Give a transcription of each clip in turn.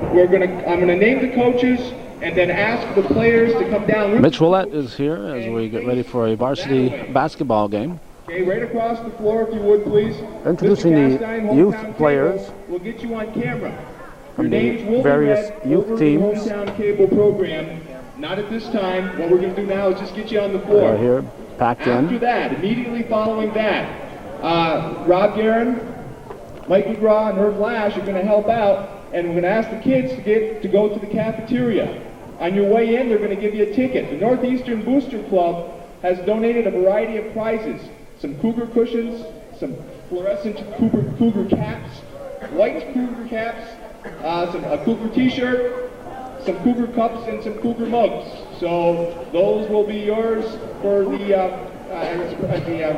I'm gonna name the coaches and then ask the players to come down. Mitch Willett is here as we get ready for a varsity basketball game. Okay, right across the floor, if you would, please. Introducing the youth players. We'll get you on camera. From the various youth teams. Hometown cable program. Not at this time. What we're going to do now is just get you on the floor. Right here, packed in. After that, immediately following that, Rob Guerin, Mike McGraw, and Herb Lash are going to help out, and we're going to ask the kids to go to the cafeteria. On your way in, they're going to give you a ticket. The Northeastern Booster Club has donated a variety of prizes. Some Cougar cushions, some fluorescent Cougar caps, white Cougar caps, a Cougar t-shirt, some Cougar cups, and some Cougar mugs. So those will be yours for the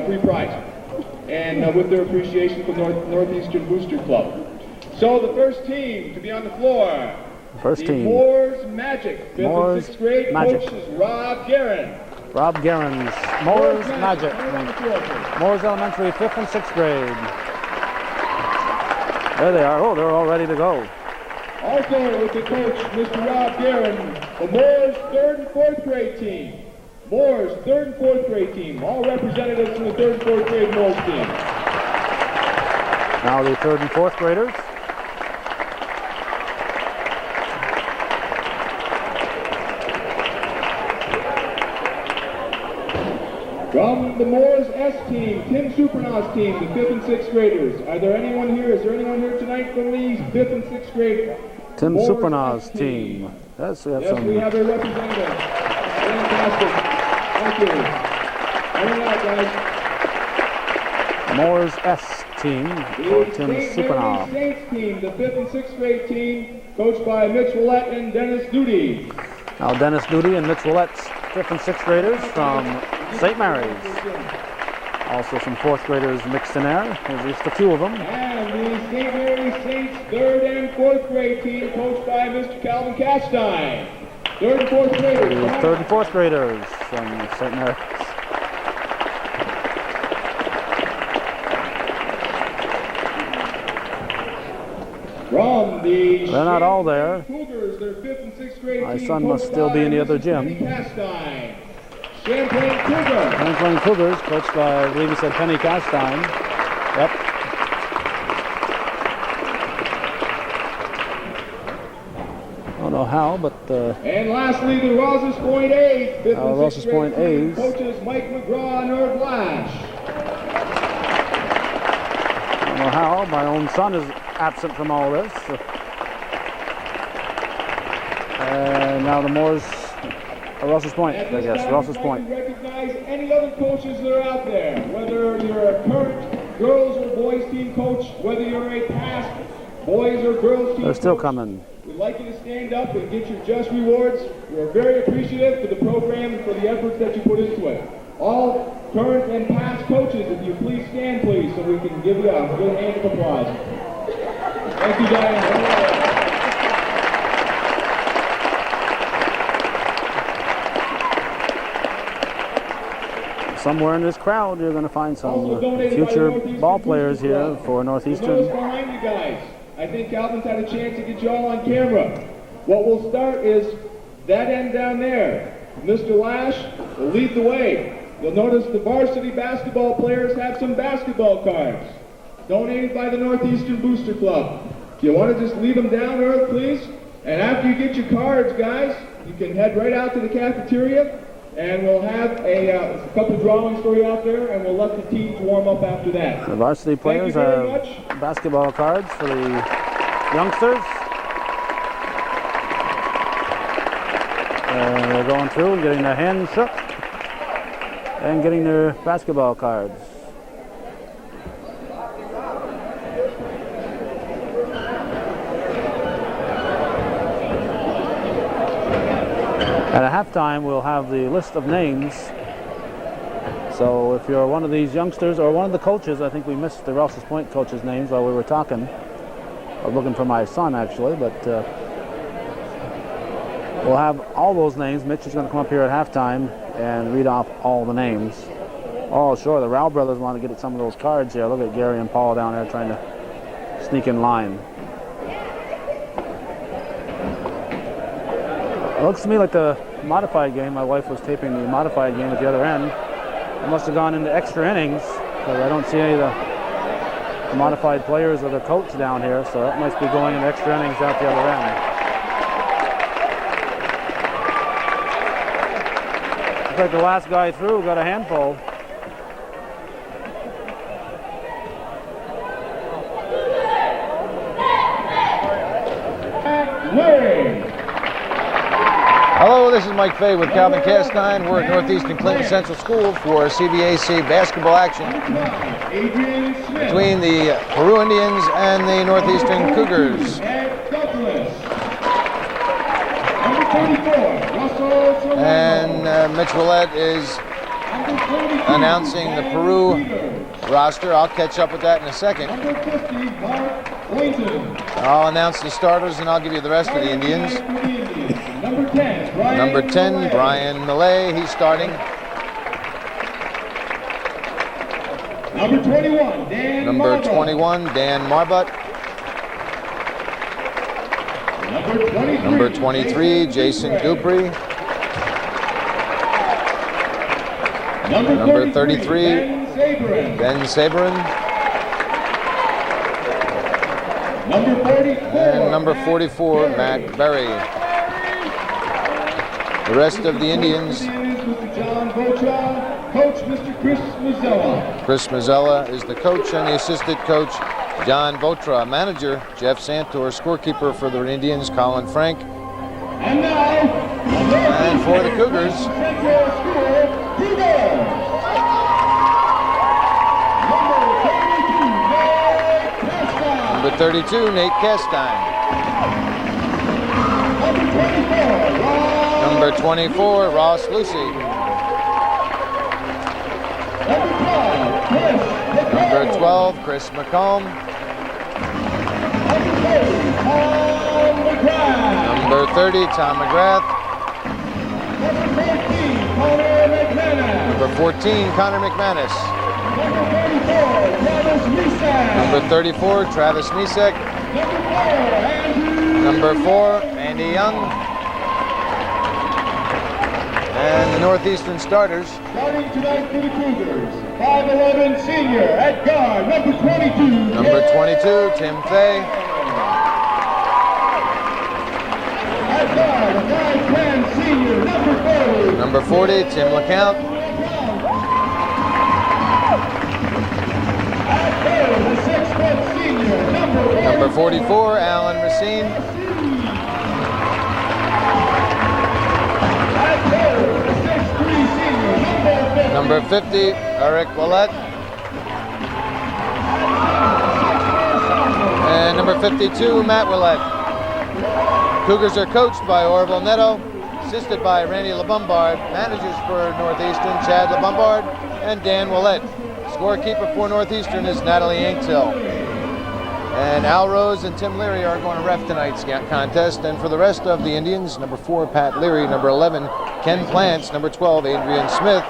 free prize, and with their appreciation for Northeastern Booster Club. So the first team to be on the floor, the Moores Magic, 5th and 6th grade. Coach is Rob Guerin. Rob Guerin's Moores Magic. Moores Elementary, 5th and 6th grade. There they are. Oh, they're all ready to go. Also with the coach, Mr. Rob Guerin, the Moores 3rd and 4th grade team. Moores 3rd and 4th grade team. All representatives from the 3rd and 4th grade Moores team. Now the 3rd and 4th graders. From the Moores S team, Tim Supernos team, the 5th and 6th graders. Are there anyone here? Is there anyone here tonight from the 5th and 6th grade? Tim Supernos team. Yes, we have some. We have a representative. Fantastic. Thank you. Hang out, guys. Moores S team for Tim Supernos. Saints team, the 5th and 6th grade team, coached by Mitch Willett and Dennis Duty. Now Dennis Duty and Mitch Willett's 5th and 6th graders from St. Mary's. Also some 4th graders mixed in there. There's just a few of them. And the St. Mary's Saints 3rd and 4th grade team, coached by Mr. Calvin Castine. 3rd and 4th graders. 3rd and 4th graders from St. Mary's. From the They're not all there. Cougars, their 5th and 6th grade My team, son must still be in the other gym. Champlain Cougars. Champlain Cougars, coached by, I believe he said, Penny Castine. Yep. I don't know how, but... and lastly, the Rosses Point A's. 5th and 6th Rosses Point A's. Coaches Mike McGraw and Herb Lash. I don't know how. My own son is absent from all this. And now the Moores... Rosses Point, I guess. Rosses Point. Recognize any other coaches that are out there, whether you're a current girls or boys team coach, whether you're a past boys or girls team. They're still coach. coming. We'd like you to stand up and get your just rewards. We're very appreciative for the program and for the efforts that you put into it. All current and past coaches, if you please stand, please, so we can give you a good hand of applause. Thank you, guys. Somewhere in this crowd, you're going to find some future ball players here for Northeastern. Behind you guys. I think Calvin's had a chance to get you all on camera. What we'll start is that end down there. Mr. Lash will lead the way. You'll notice the varsity basketball players have some basketball cards donated by the Northeastern Booster Club. If you want to just leave them down there, please. And after you get your cards, guys, you can head right out to the cafeteria. And we'll have a couple of drawings for you out there, and we'll let the teams warm up after that. The varsity players have basketball cards for the youngsters. And they're going through and getting their hands shook and getting their basketball cards. At a halftime, we'll have the list of names. So if you're one of these youngsters or one of the coaches, I think we missed the Rosses Point coaches' names while we were talking. I was looking for my son, actually, but we'll have all those names. Mitch is going to come up here at halftime and read off all the names. Oh, sure, the Rao brothers want to get at some of those cards here. Look at Gary and Paul down there trying to sneak in line. It looks to me like the modified game. My wife was taping the modified game at the other end. It must have gone into extra innings because I don't see any of the modified players or the coach down here, so that must be going into extra innings out the other end. Looks like the last guy through got a handful. Hello, this is Mike Fay with Calvin Castine. We're at Northeastern Clinton Central School for CBAC basketball action between the Peru Indians and the Northeastern Cougars. And Mitch Willett is announcing the Peru roster. I'll catch up with that in a second. I'll announce the starters and I'll give you the rest of the Indians. Number 10, Brian Millay, he's starting. Number 21, Dan Marbut. Number 23, Jason Dupree. Number 33, Ben Saberin. And number 44, Matt Berry. The rest of the Indians. Coach, Mr. Chris Mazzella. Chris Mazzella is the coach, and the assistant coach, John Votra. Manager, Jeff Santor. Scorekeeper for the Indians, Colin Frank. And now, and for the Cougars, number 32, Nate Castine. Number 24, Ross Lucy. Number 12, Chris McComb. Number 30, Tom McGrath. Number 14, Connor McManus. Number 34, Travis Misek. Number 4, Andy Young. And the Northeastern starters. Starting tonight for the Cougars, 5'11" senior at guard, number 22. Number 22, Tim Fay. At guard, 5'10" senior, number 40. Number 40, Tim LeCount. At third, the 6' senior, Number 44, Alan Racine. Number 50, Eric Willett. And number 52, Matt Willett. Cougars are coached by Orville Netto, assisted by Randy LeBombard, managers for Northeastern, Chad LeBombard and Dan Willett. Scorekeeper for Northeastern is Natalie Inkstill. And Al Rose and Tim Leary are going to ref tonight's contest. And for the rest of the Indians, number 4, Pat Leary. Number 11, Ken Plants. Number 12, Adrian Smith.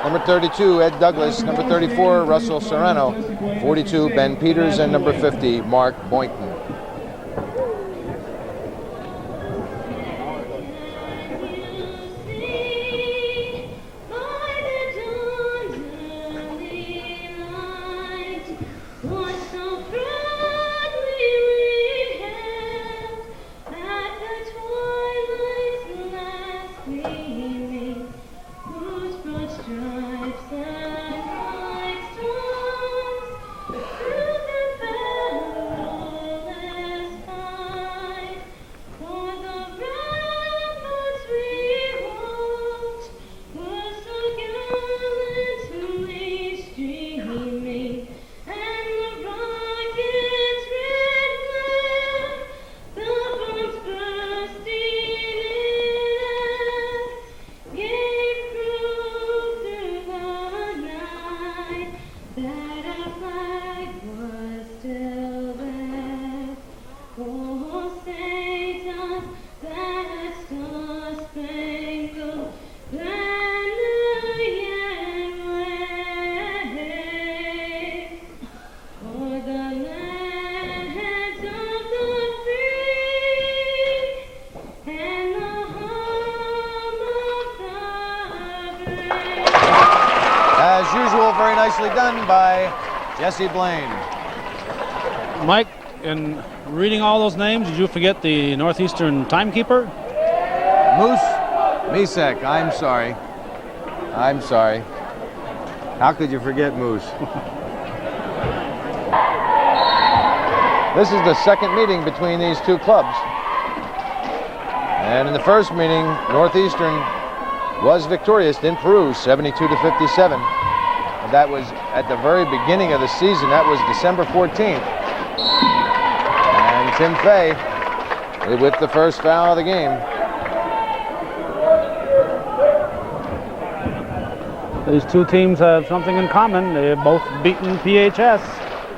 Number 32, Ed Douglas. Number 34, Russell Serrano. 42, Ben Peters. And number 50, Mark Boynton. nicely done by Jesse Blaine. Mike, in reading all those names, did you forget the Northeastern timekeeper? Moose Misek, I'm sorry. I'm sorry. How could you forget Moose? This is the second meeting between these two clubs. And in the first meeting, Northeastern was victorious in Peru, 72-57. And that was at the very beginning of the season. That was December 14th. And Tim Fay with the first foul of the game. These two teams have something in common. They've both beaten PHS.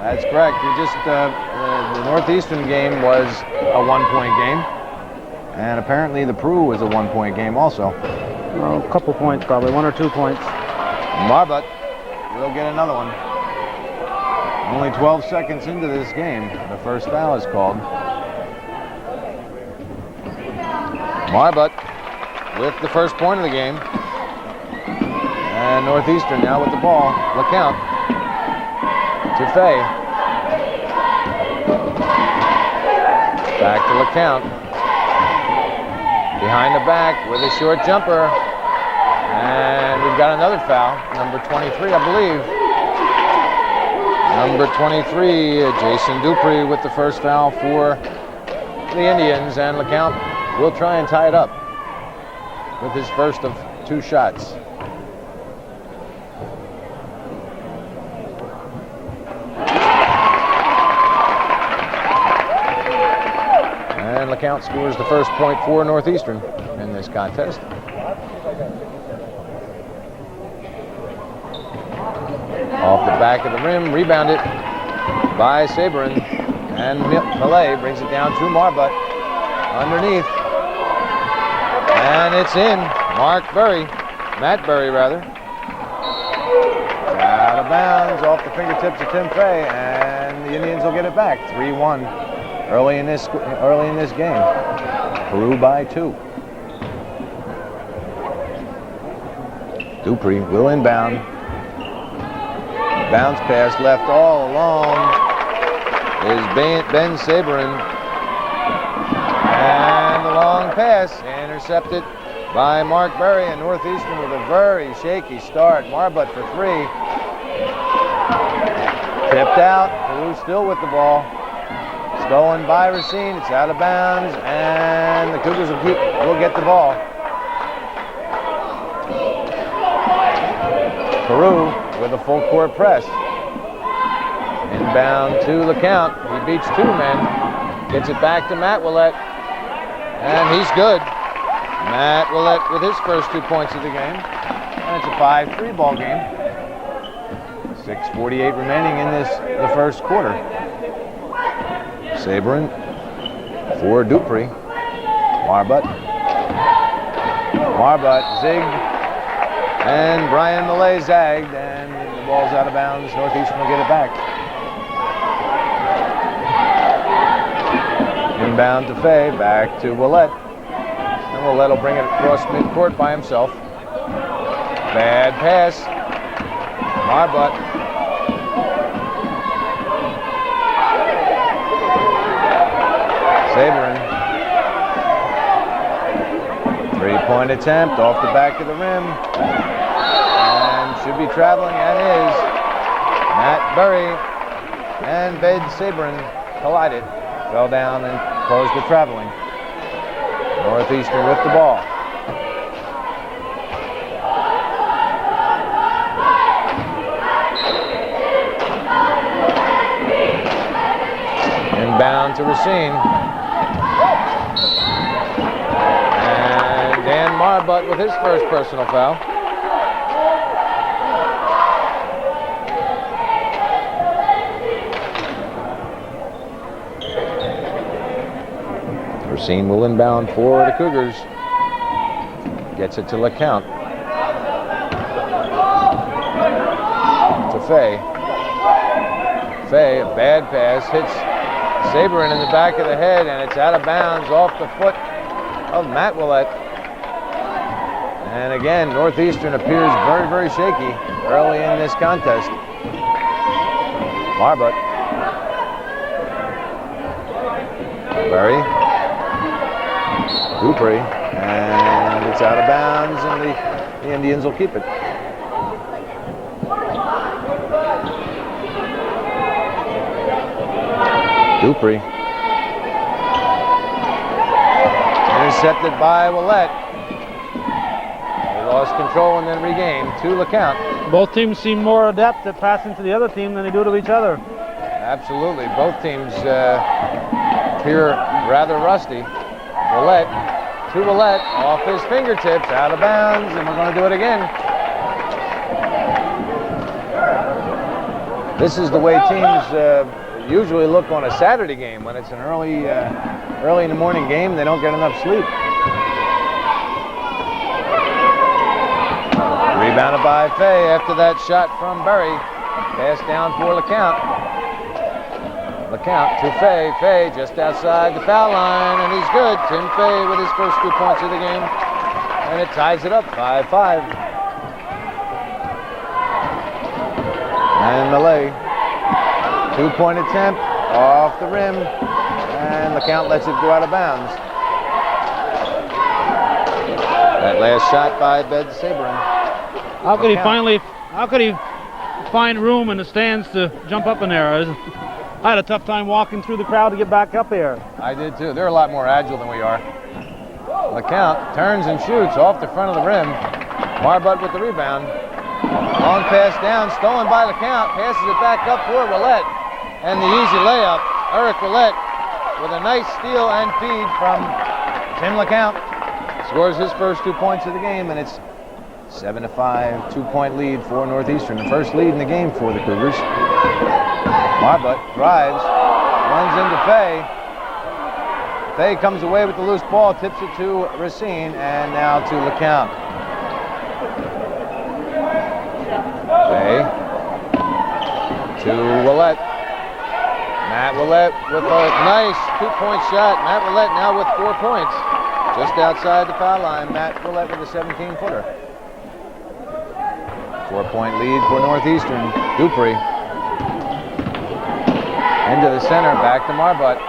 That's correct. The Northeastern game was a one-point game. And apparently the Peru was a one-point game also. Well, a couple points, probably 1 or 2 points. Marbut will get another one. Only 12 seconds into this game, the first foul is called. Marbut with the first point of the game. And Northeastern now with the ball. LeCount to Fay. Back to LeCount. Behind the back with a short jumper. And we've got another foul. Number 23, I believe. Number 23, Jason Dupree with the first foul for the Indians. And LeCount will try and tie it up with his first of 2 shots. And LeCount scores the first point for Northeastern in this contest. Off the back of the rim, rebounded by Sabrin. And Millay brings it down to Marbut. Underneath. And it's in. Matt Berry rather. Out of bounds, off the fingertips of Tim Fay, and the Indians will get it back. 3-1 early in this game. Peru by 2. Dupree will inbound. Bounce pass left all alone is Ben Sabrin. And the long pass intercepted by Mark Berry, and Northeastern with a very shaky start. Marbut for 3. Tipped out. Peru still with the ball. Stolen by Racine. It's out of bounds, and the Cougars will get the ball. Peru with a full court press. Inbound to LeCount. He beats 2 men. Gets it back to Matt Willett. And he's good. Matt Willett with his first 2 points of the game. And it's a 5-3 ball game. 6:48 remaining in the first quarter. Sabrin for Dupree. Marbut zigged. And Brian Millay zagged, and the ball's out of bounds. Northeastern will get it back. Inbound to Fay, back to Willett. And Willett will bring it across midcourt by himself. Bad pass. Marbut. Sabrin. 3-point attempt off the back of the rim. And should be traveling, and is. Matt Berry and Ben Sabrin collided. Fell down and caused the traveling. Northeastern with the ball. Inbound to Racine. And Dan Marbut with his first personal foul. Racine will inbound for the Cougars. Gets it to LeCount. To Fay. Fay, a bad pass, hits Sabrin in the back of the head, and it's out of bounds off the foot of Matt Willett. And again, Northeastern appears very, very shaky early in this contest. Marbut. Berry. Dupree. And it's out of bounds, and the Indians will keep it. Dupree. Intercepted by Willett. They lost control and then regained. 2 LeCount. Both teams seem more adept at passing to the other team than they do to each other. Absolutely. Both teams appear rather rusty. Willett. To Willett. Off his fingertips. Out of bounds. And we're going to do it again. This is the way teams usually look on a Saturday game when it's an early in the morning game. They don't get enough sleep. Rebounded by Fay after that shot from Berry. Pass down for LeCount. LeCount to Fay. Fay just outside the foul line, and he's good. Tim Fay with his first 2 points of the game, and it ties it up 5-5. And Malay. 2-point attempt off the rim, and LeCount lets it go out of bounds. That last shot by Bed Sabrin. How could he find room in the stands to jump up in there? I had a tough time walking through the crowd to get back up here. I did too. They're a lot more agile than we are. LeCount turns and shoots off the front of the rim. Marbut with the rebound. Long pass down, stolen by LeCount. Passes it back up for Willett. And the easy layup. Eric Willett with a nice steal and feed from Tim LeCount. Scores his first 2 points of the game, and it's 7-5, 2-point lead for Northeastern. The first lead in the game for the Cougars. Marbut drives, runs into Fay. Fay comes away with the loose ball, tips it to Racine, and now to LeCount. Fay to Willett. Matt Willett with a nice 2-point shot. Matt Willett now with 4 points. Just outside the foul line, Matt Willett with a 17-footer. 4-point lead for Northeastern. Dupree. Into the center, back to Marbut.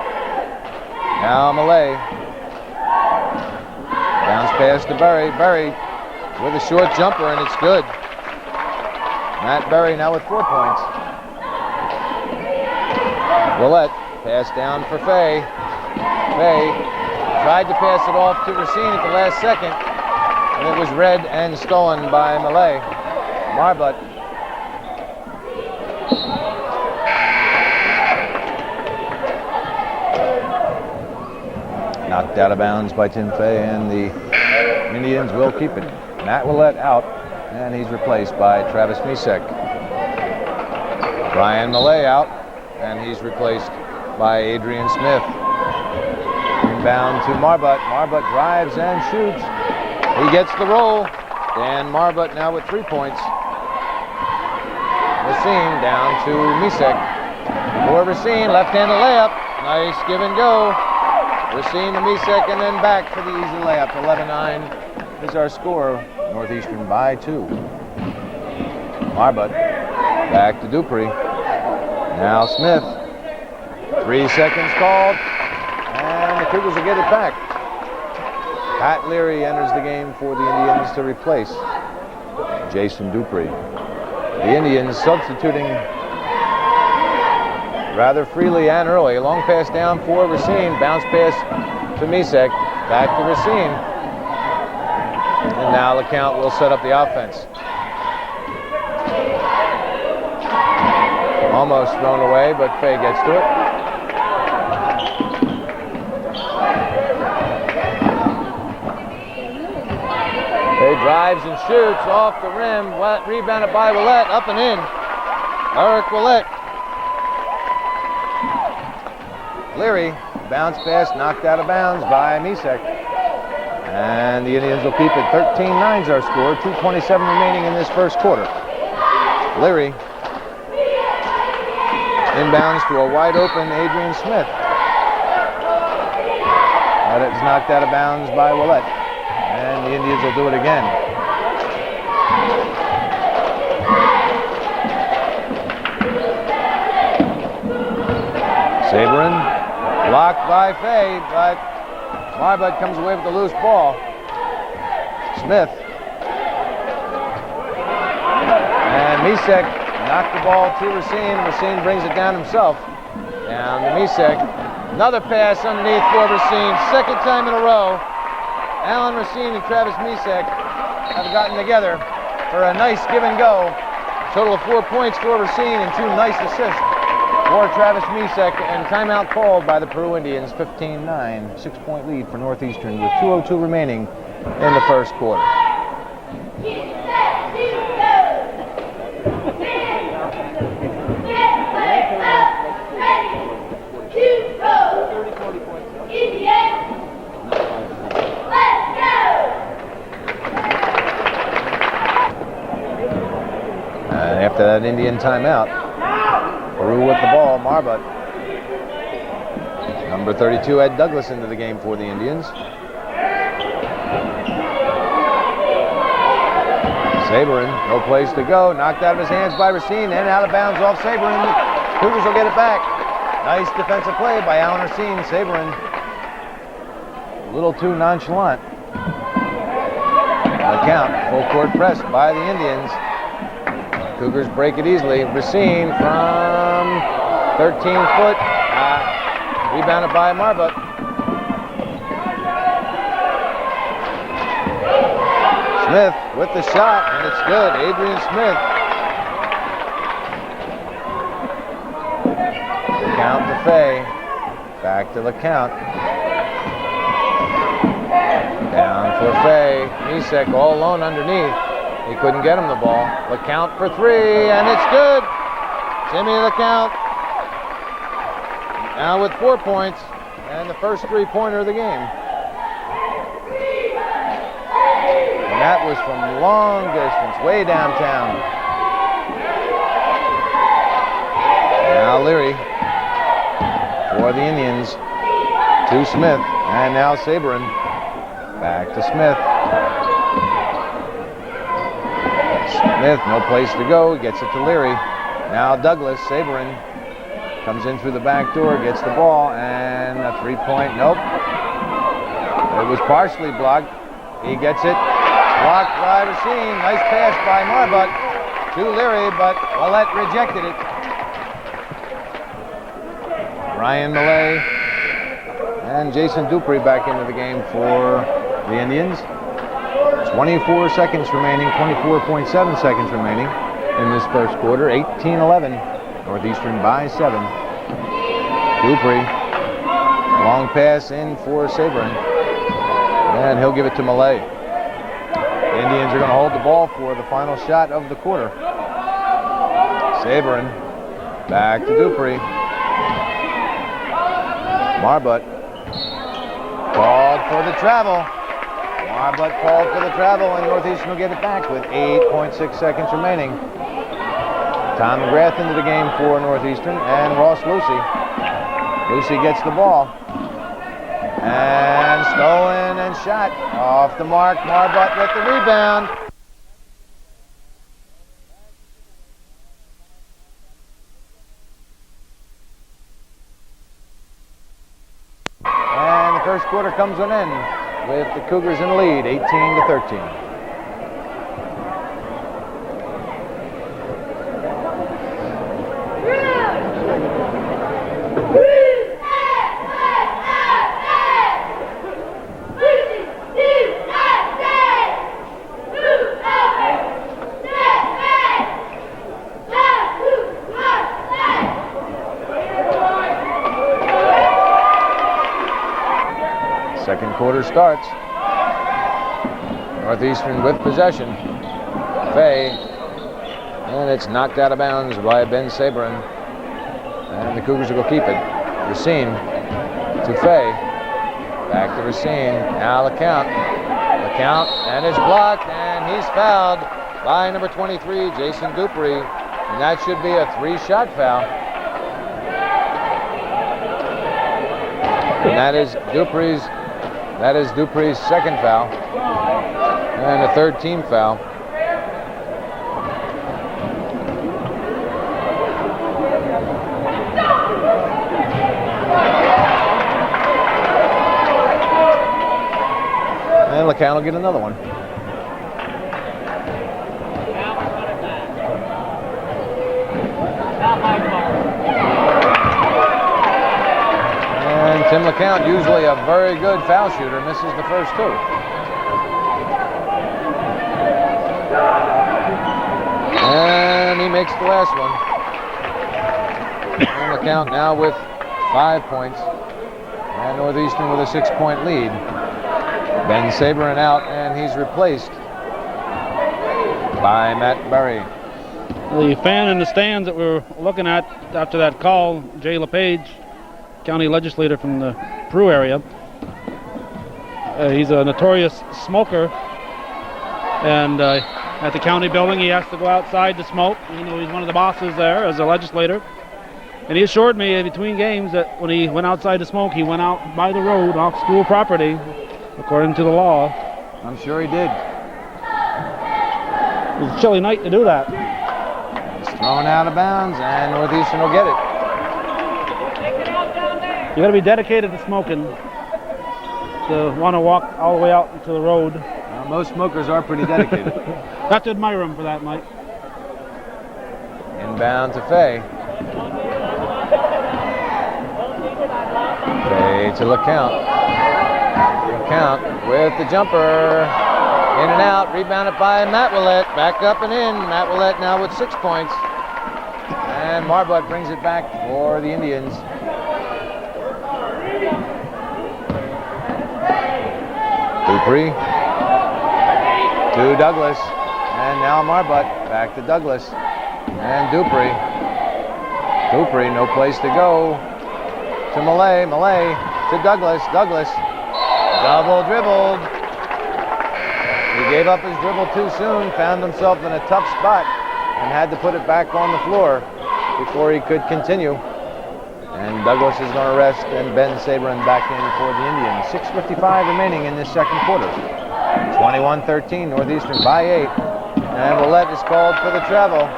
Now Malay. Bounce pass to Berry. Berry with a short jumper, and it's good. Matt Berry now with 4 points. Willett, pass down for Fay. Fay tried to pass it off to Racine at the last second, and it was read and stolen by Malay. Marbut. Knocked out of bounds by Tim Fay, and the Indians will keep it. Matt Willett out, and he's replaced by Travis Misek. Brian Malay out, and he's replaced by Adrian Smith. Inbound to Marbut. Marbut drives and shoots. He gets the roll. Dan Marbut now with 3 points. Racine down to Misek. For Racine, left-handed layup. Nice give and go. Racine to Misek, and then back for the easy layup. 11-9 is our score. Northeastern by 2. Marbut back to Dupree. Now Smith. 3 seconds called, and the Cougars will get it back. Pat Leary enters the game for the Indians to replace Jason Dupree. The Indians substituting rather freely and early. Long pass down for Racine. Bounce pass to Misek. Back to Racine. And now LeCount will set up the offense. Almost thrown away, but Fay gets to it. Fay drives and shoots off the rim. Rebounded by Willett. Up and in. Eric Willett. Leary, bounce pass knocked out of bounds by Misek. And the Indians will keep it. 13-9 is our score. 2:27 remaining in this first quarter. Leary inbounds to a wide open Adrian Smith. But it's knocked out of bounds by Willett. And the Indians will do it again. Saberin, blocked by Fay, but Marbut comes away with the loose ball. Smith. And Misek knocked the ball to Racine. Racine brings it down himself. Down to Misek. Another pass underneath for Racine. Second time in a row. Alan Racine and Travis Misek have gotten together for a nice give and go. Total of 4 points for Racine and 2 nice assists for Travis Misek, and timeout called by the Peru Indians. 15-9, 6-point lead for Northeastern with 2:02 remaining in the first quarter. And after that Indian timeout, Peru with the ball. Marbut. Number 32, Ed Douglas, into the game for the Indians. Saberin, no place to go. Knocked out of his hands by Racine and out of bounds off Saberin. Cougars will get it back. Nice defensive play by Alan Racine. Saberin, a little too nonchalant. The count, full court press by the Indians. Cougars break it easily. Racine from 13 foot. Rebounded by Marbut. Smith with the shot, and it's good. Adrian Smith. Count to Fay. Back to the count. Down for Fay. Misek all alone underneath. He couldn't get him the ball. LeCount for 3, and it's good. Jimmy LeCount now with 4 points and the first 3-pointer of the game. And that was from long distance, way downtown. Now Leary for the Indians to Smith, and now Saberin. Back to Smith. Smith, no place to go, gets it to Leary. Now Douglas. Saberin comes in through the back door, gets the ball, and a 3-point, nope. It was partially blocked. He gets it, blocked by Racine. Nice pass by Marbut to Leary, but Willett rejected it. Ryan Millay and Jason Dupree back into the game for the Indians. 24 seconds remaining, 24.7 seconds remaining in this first quarter. 18-11, Northeastern by 7. Dupree, long pass in for Saberin, and he'll give it to Millay. The Indians are going to hold the ball for the final shot of the quarter. Saberin, back to Dupree. Marbut, called for the travel. Marbut called for the travel, and Northeastern will get it back with 8.6 seconds remaining. Tom McGrath into the game for Northeastern, and Ross Lucy. Lucy gets the ball. And stolen and shot off the mark. Marbut with the rebound. And the first quarter comes to an end with the Cougars in the lead, 18-13. Second quarter starts. Northeastern with possession. Fay, and it's knocked out of bounds by Ben Saberin. And the Cougars will keep it. Racine to Fay. Back to Racine. Now LeCount. LeCount, and it's blocked, and he's fouled by number 23, Jason Dupree. And that should be a 3-shot foul. And that is Dupree's second foul. And a third team foul. LeCount will get another one. And Tim LeCount, usually a very good foul shooter, misses the first two. And he makes the last one. Tim LeCount now with 5 points. And Northeastern with a 6-point lead. Ben Saberin out, and he's replaced by Matt Berry. The fan in the stands that we were looking at after that call, Jay LePage, county legislator from the Peru area. He's a notorious smoker, and at the county building he has to go outside to smoke. You know, he's one of the bosses there as a legislator. And he assured me in between games that when he went outside to smoke, he went out by the road off school property, according to the law. I'm sure he did. It was a chilly night to do that. It's thrown out of bounds, and Northeastern will get it. You got to be dedicated to smoking to want to walk all the way out into the road. Well, most smokers are pretty dedicated. Have to admire him for that, Mike. Inbound to Fay. Fay to LeCount. LeCount with the jumper. In and out. Rebounded by Matt Willett. Back up and in. Matt Willett now with 6 points. And Marbut brings it back for the Indians. Dupree to Douglas. And now Marbut back to Douglas. And Dupree. Dupree, no place to go. To Malay. Malay to Douglas. Douglas. Double dribbled. He gave up his dribble too soon, found himself in a tough spot, and had to put it back on the floor before he could continue. And Douglas is going to rest, and Ben Saberin back in for the Indians. 6:55 remaining in this second quarter. 21-13, Northeastern by 8. And Willett is called for the travel.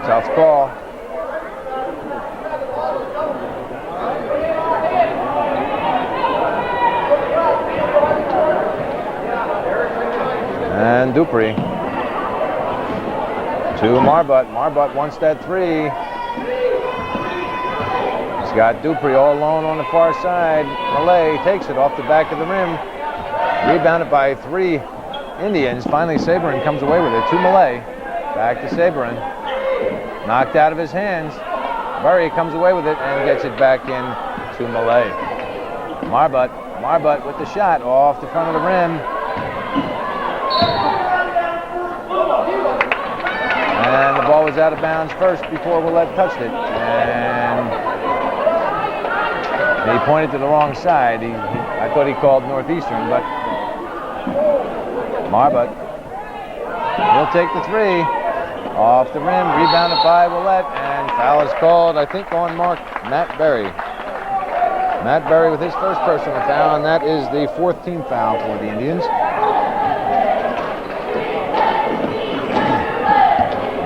Tough call. And Dupree to Marbut. Marbut wants that three. He's got Dupree all alone on the far side. Malay takes it off the back of the rim. Rebounded by 3 Indians. Finally, Saberin comes away with it to Malay. Back to Saberin. Knocked out of his hands. Berry comes away with it and gets it back in to Malay. Marbut. Marbut with the shot off the front of the rim. And the ball was out of bounds first before Willett touched it. And he pointed to the wrong side. I thought he called Northeastern, but Marbut. He'll take the three. Off the rim, rebounded by Willett, and foul is called, I think, on mark Matt Berry. Matt Berry with his first personal foul, and that is the 4th team foul for the Indians.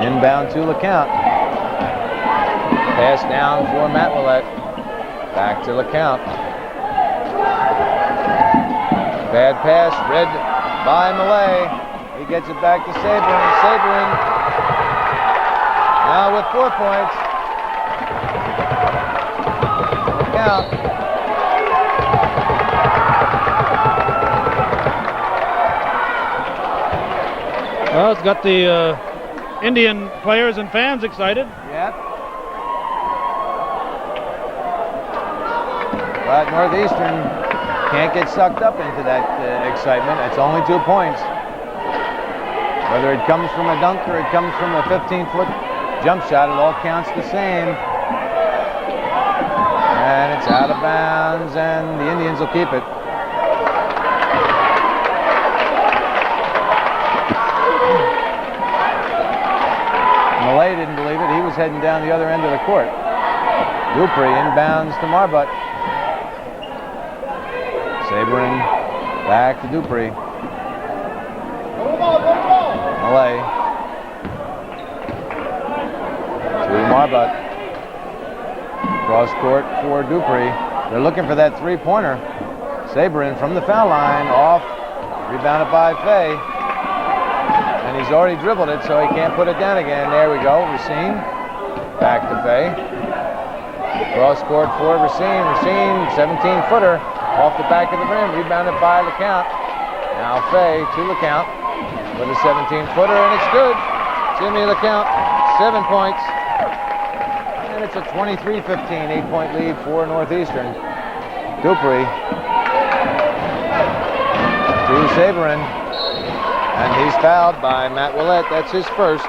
Inbound to LeCount. Pass down for Matt Willett. Back to LeCount. Bad pass, read by Malay. He gets it back to Saberin. Saberin now with 4 points. LeCount. Well, it's got the Indian players and fans excited. Yep. But Northeastern can't get sucked up into that excitement. It's only 2 points. Whether it comes from a dunk or it comes from a 15-foot jump shot, it all counts the same. And it's out of bounds, and the Indians will keep it. Malay didn't believe it. He was heading down the other end of the court. Dupree inbounds to Marbut. Saberin back to Dupree. Malay to Marbut. Cross court for Dupree. They're looking for that three-pointer. Saberin from the foul line, off, rebounded by Fay. And he's already dribbled it, so he can't put it down again. There we go, Racine. Back to Fay. Cross court for Racine. Racine, 17-footer, off the back of the rim, rebounded by LeCount. Now Fay to LeCount with a 17-footer, and it's good. Jimmy LeCount, 7 points. And it's a 23-15, 8-point lead for Northeastern. Dupree to Saberin, and he's fouled by Matt Willett. That's his first,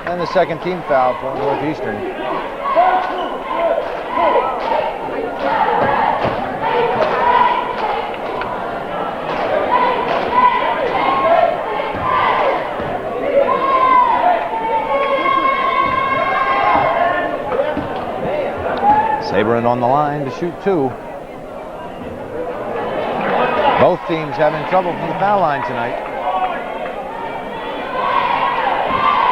and the second team foul for Northeastern. Saberin on the line to shoot two. Both teams having trouble from the foul line tonight.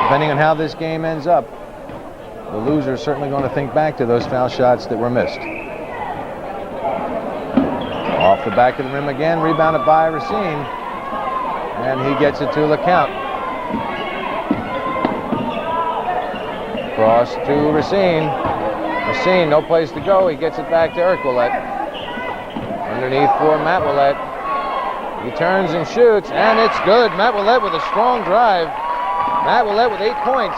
Depending on how this game ends up, the loser's certainly going to think back to those foul shots that were missed. Off the back of the rim again, rebounded by Racine, and he gets it to LeCount. Cross to Racine. Racine, no place to go. He gets it back to Eric Willett. Underneath for Matt Willett. He turns and shoots, and it's good. Matt Willett with a strong drive. Matt Willett with 8 points.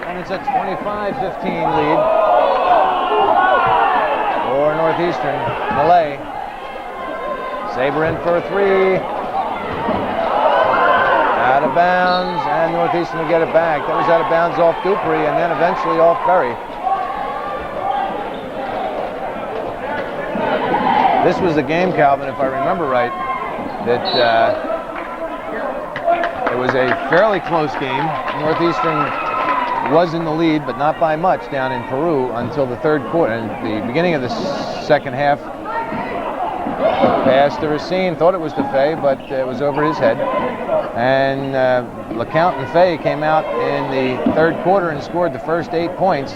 And it's a 25-15 lead for Northeastern. Malay. Saberin for three. Out of bounds, and Northeastern will get it back. That was out of bounds off Dupree, and then eventually off Berry. This was the game, Calvin, if I remember right, that it was a fairly close game. Northeastern was in the lead, but not by much down in Peru until the third quarter. And the beginning of the second half, pass to Racine, thought it was to Fay, but it was over his head. And LeCount and Fay came out in the third quarter and scored the first 8 points,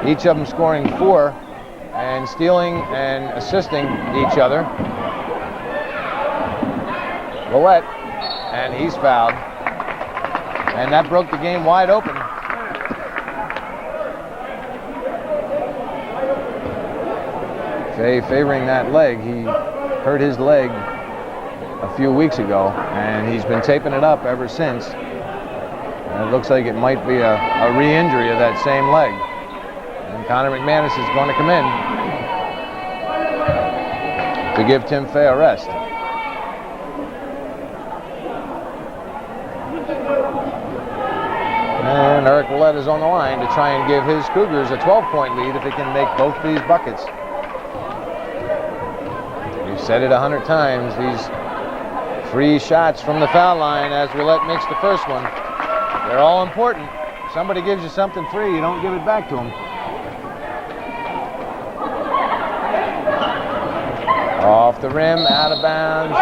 each of them scoring 4. And stealing and assisting each other. Willett, and he's fouled. And that broke the game wide open. Fay favoring that leg. He hurt his leg a few weeks ago, and he's been taping it up ever since. And it looks like it might be a re-injury of that same leg. And Connor McManus is going to come in to give Tim Fay a rest. And Eric Willett is on the line to try and give his Cougars a 12-point lead if they can make both these buckets. We've said it 100 times, these free shots from the foul line as Willett makes the first one. They're all important. If somebody gives you something free, you don't give it back to them. Off the rim, out of bounds,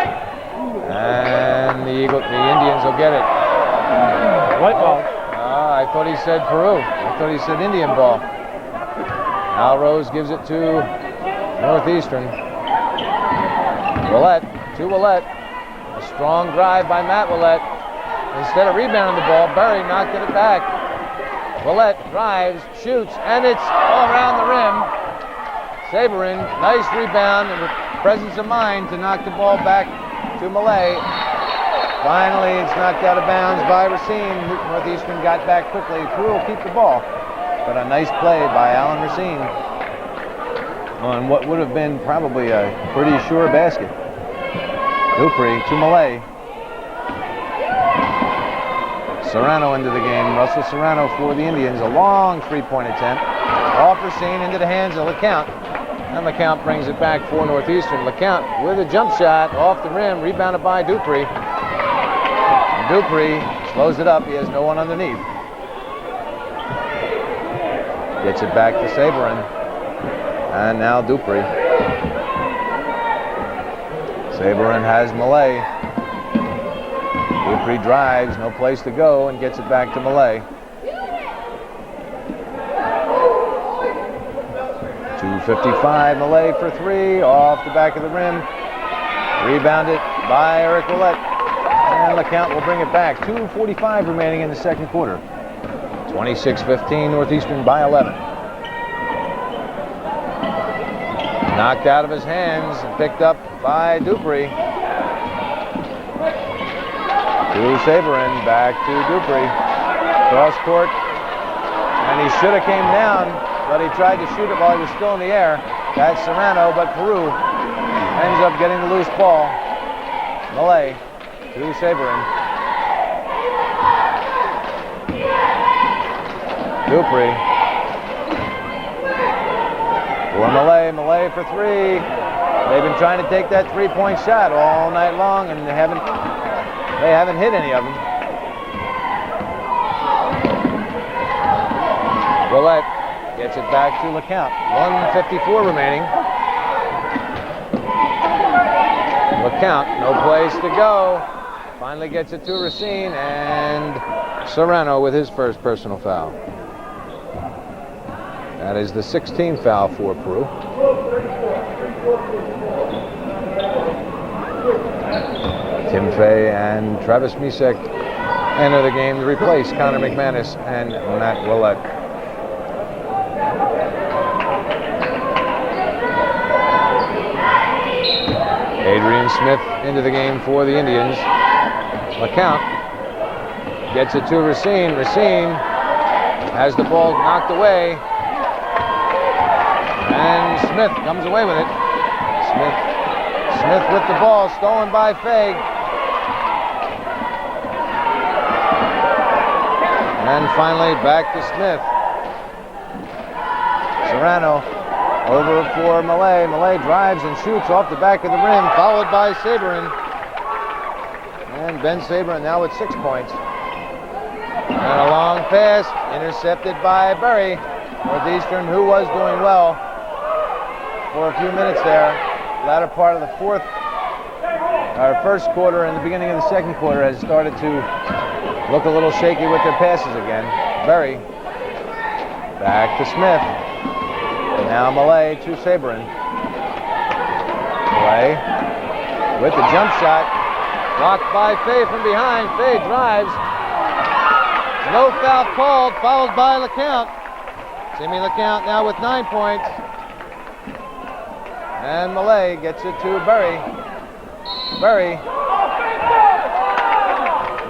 and the Indians will get it. White ball. I thought he said Peru. I thought he said Indian ball. Al Rose gives it to Northeastern. Willett, to Willett. A strong drive by Matt Willett. Instead of rebounding the ball, Berry knocked it back. Willett drives, shoots, and it's all around the rim. Saberin, nice rebound and presence of mind to knock the ball back to Malay. Finally, it's knocked out of bounds by Racine. Northeastern got back quickly. Peru will keep the ball, but a nice play by Alan Racine on what would have been probably a pretty sure basket. Dupree to Malay. Serrano into the game. Russell Serrano for the Indians. A long three-point attempt. Off Racine into the hands of LeCount. And LeCount brings it back for Northeastern. LeCount with a jump shot off the rim, rebounded by Dupree. And Dupree slows it up. He has no one underneath. Gets it back to Saberin. And now Dupree. Saberin has Malay. Dupree drives, no place to go, and gets it back to Malay. 2:55, Malay for three, off the back of the rim. Rebounded by Eric Willett. And LeCount will bring it back. 2:45 remaining in the second quarter. 26-15, Northeastern by 11. Knocked out of his hands and picked up by Dupree. To Saberin, back to Dupree. Cross court, and he should have came down, but he tried to shoot it while he was still in the air. That's Serrano, but Peru ends up getting the loose ball. Malay to Saberin. Dupree. For Malay for three. They've been trying to take that three-point shot all night long, and they haven't hit any of them. Willett gets it back to LeCount. 1:54 remaining. LeCount, no place to go. Finally gets it to Racine, and Serrano with his first personal foul. That is the 16th foul for Peru. Tim Fay and Travis Misek enter the game to replace Connor McManus and Matt Willett. Adrian Smith into the game for the Indians. LeCount gets it to Racine. Racine has the ball knocked away. And Smith comes away with it. Smith with the ball, stolen by Fay. And finally back to Smith. Serrano over for Malay. Malay drives and shoots off the back of the rim, followed by Saberin. And Ben Saberin now with 6 points. And a long pass, intercepted by Berry. Northeastern, who was doing well for a few minutes there. Latter part of the first quarter and the beginning of the second quarter has started to look a little shaky with their passes again. Berry back to Smith. Now Malay to Saberin. Malay with the jump shot. Blocked by Fay from behind. Fay drives. No foul called, fouled by LeCount. Timmy LeCount now with 9 points. And Malay gets it to Berry. Berry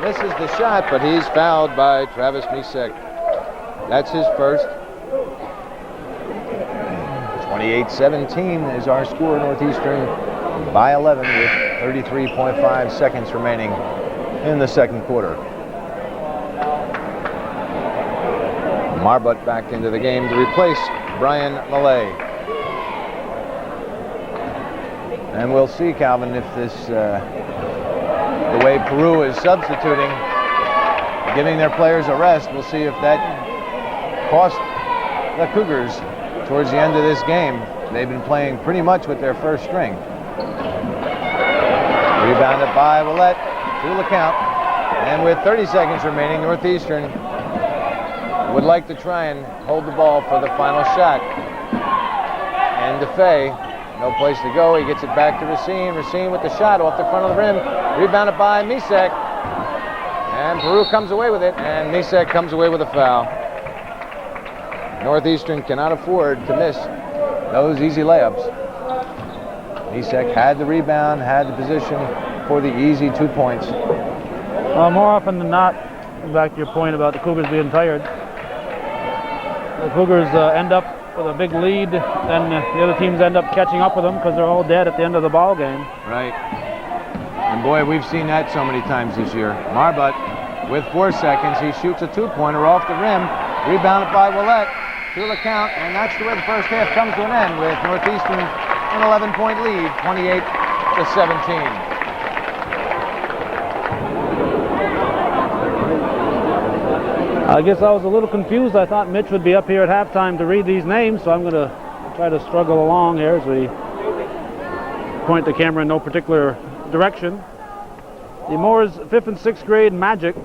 misses the shot, but he's fouled by Travis Misek. That's his first. 28-17 is our score. Northeastern by 11 with 33.5 seconds remaining in the second quarter. Marbut back into the game to replace Brian Malay. And we'll see, Calvin, if this, the way Peru is substituting, giving their players a rest, we'll see if that cost the Cougars towards the end of this game. They've been playing pretty much with their first string. Rebounded by Willett to LeCount. And with 30 seconds remaining, Northeastern would like to try and hold the ball for the final shot. And DeFay, no place to go. He gets it back to Racine. Racine with the shot off the front of the rim. Rebounded by Misek. And Peru comes away with it. And Misek comes away with a foul. Northeastern cannot afford to miss those easy layups. Misek had the rebound, had the position for the easy 2 points. More often than not, back to your point about the Cougars being tired, the Cougars end up with a big lead, then the other teams end up catching up with them because they're all dead at the end of the ball game. Right. And boy, we've seen that so many times this year. Marbut with 4 seconds. He shoots a two-pointer off the rim. Rebounded by Willett to LeCount, and that's the way the first half comes to an end with Northeastern an 11-point lead, 28-17. I guess I was a little confused. I thought Mitch would be up here at halftime to read these names, so I'm going to try to struggle along here as we point the camera in no particular direction. The Moore's 5th and 6th grade Magic.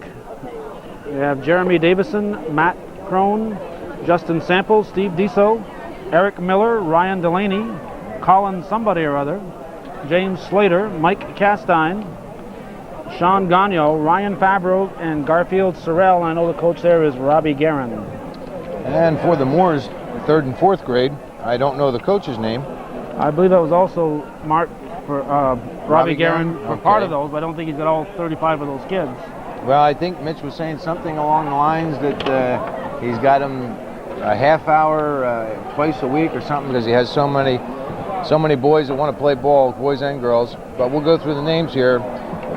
We have Jeremy Davison, Matt Crone, Justin Sample, Steve Deso, Eric Miller, Ryan Delaney, Colin somebody or other, James Slater, Mike Castine, Sean Gagno, Ryan Fabro, and Garfield Sorrell. I know the coach there is Robbie Guerin. And for the Moors, 3rd and 4th grade, I don't know the coach's name. I believe that was also marked for Robbie Guerin for Okay. part of those, but I don't think he's got all 35 of those kids. Well, I think Mitch was saying something along the lines that he's got him a half hour twice a week or something because he has so many boys that want to play ball, boys and girls. But we'll go through the names here,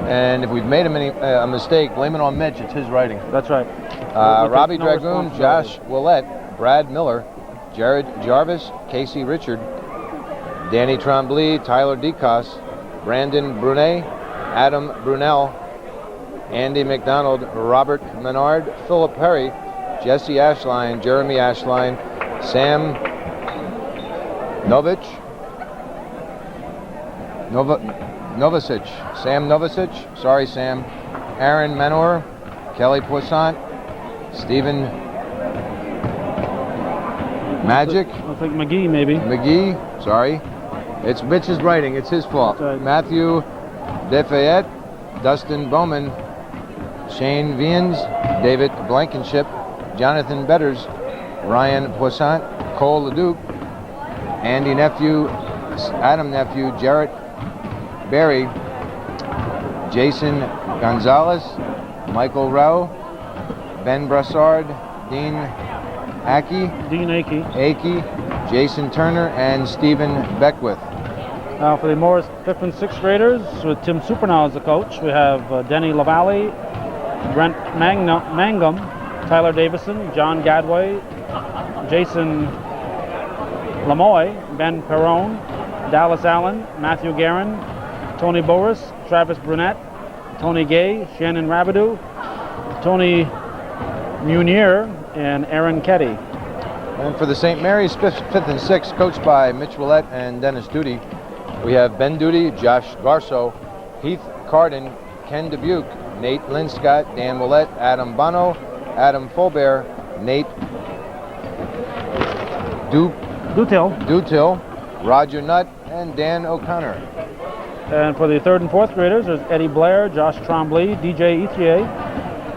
and if we've made a mistake, blame it on Mitch. It's his writing. That's right. Robbie Dragoon, Josh Willett, Brad Miller, Jared Jarvis, Casey Richard, Danny Tremblay, Tyler DeCos, Brandon Brunet, Adam Brunel, Andy McDonald, Robert Menard, Philip Perry, Jesse Ashline, Jeremy Ashline, Sam Novich, Sam Novicic, sorry Sam, Aaron Menor, Kelly Poissant, Stephen Magic, I think McGee, sorry. It's Mitch's writing, it's his fault. Right. Matthew DeFayette, Dustin Bowman, Shane Vians, David Blankenship, Jonathan Betters, Ryan Poissant, Cole Leduc, Andy Nephew, Adam Nephew, Jarrett Berry, Jason Gonzalez, Michael Rao, Ben Brassard, Dean Aki, Jason Turner, and Stephen Beckwith. Now for the Morris 5th and 6th graders, with Tim Supernaw as the coach, we have Denny LaValle, Brent Mangum, Tyler Davison, John Gadway, Jason Lamoy, Ben Perrone, Dallas Allen, Matthew Guerin, Tony Boris, Travis Brunette, Tony Gay, Shannon Rabideau, Tony Munier, and Aaron Ketty. And for the St. Mary's 5th and 6th, coached by Mitch Willett and Dennis Duty, we have Ben Duty, Josh Garso, Heath Carden, Ken Dubuque, Nate Linscott, Dan Willett, Adam Bono, Adam Folbert, Nate Dutil, Roger Nutt, and Dan O'Connor. And for the 3rd and 4th graders, there's Eddie Blair, Josh Tremblay, DJ Ethier,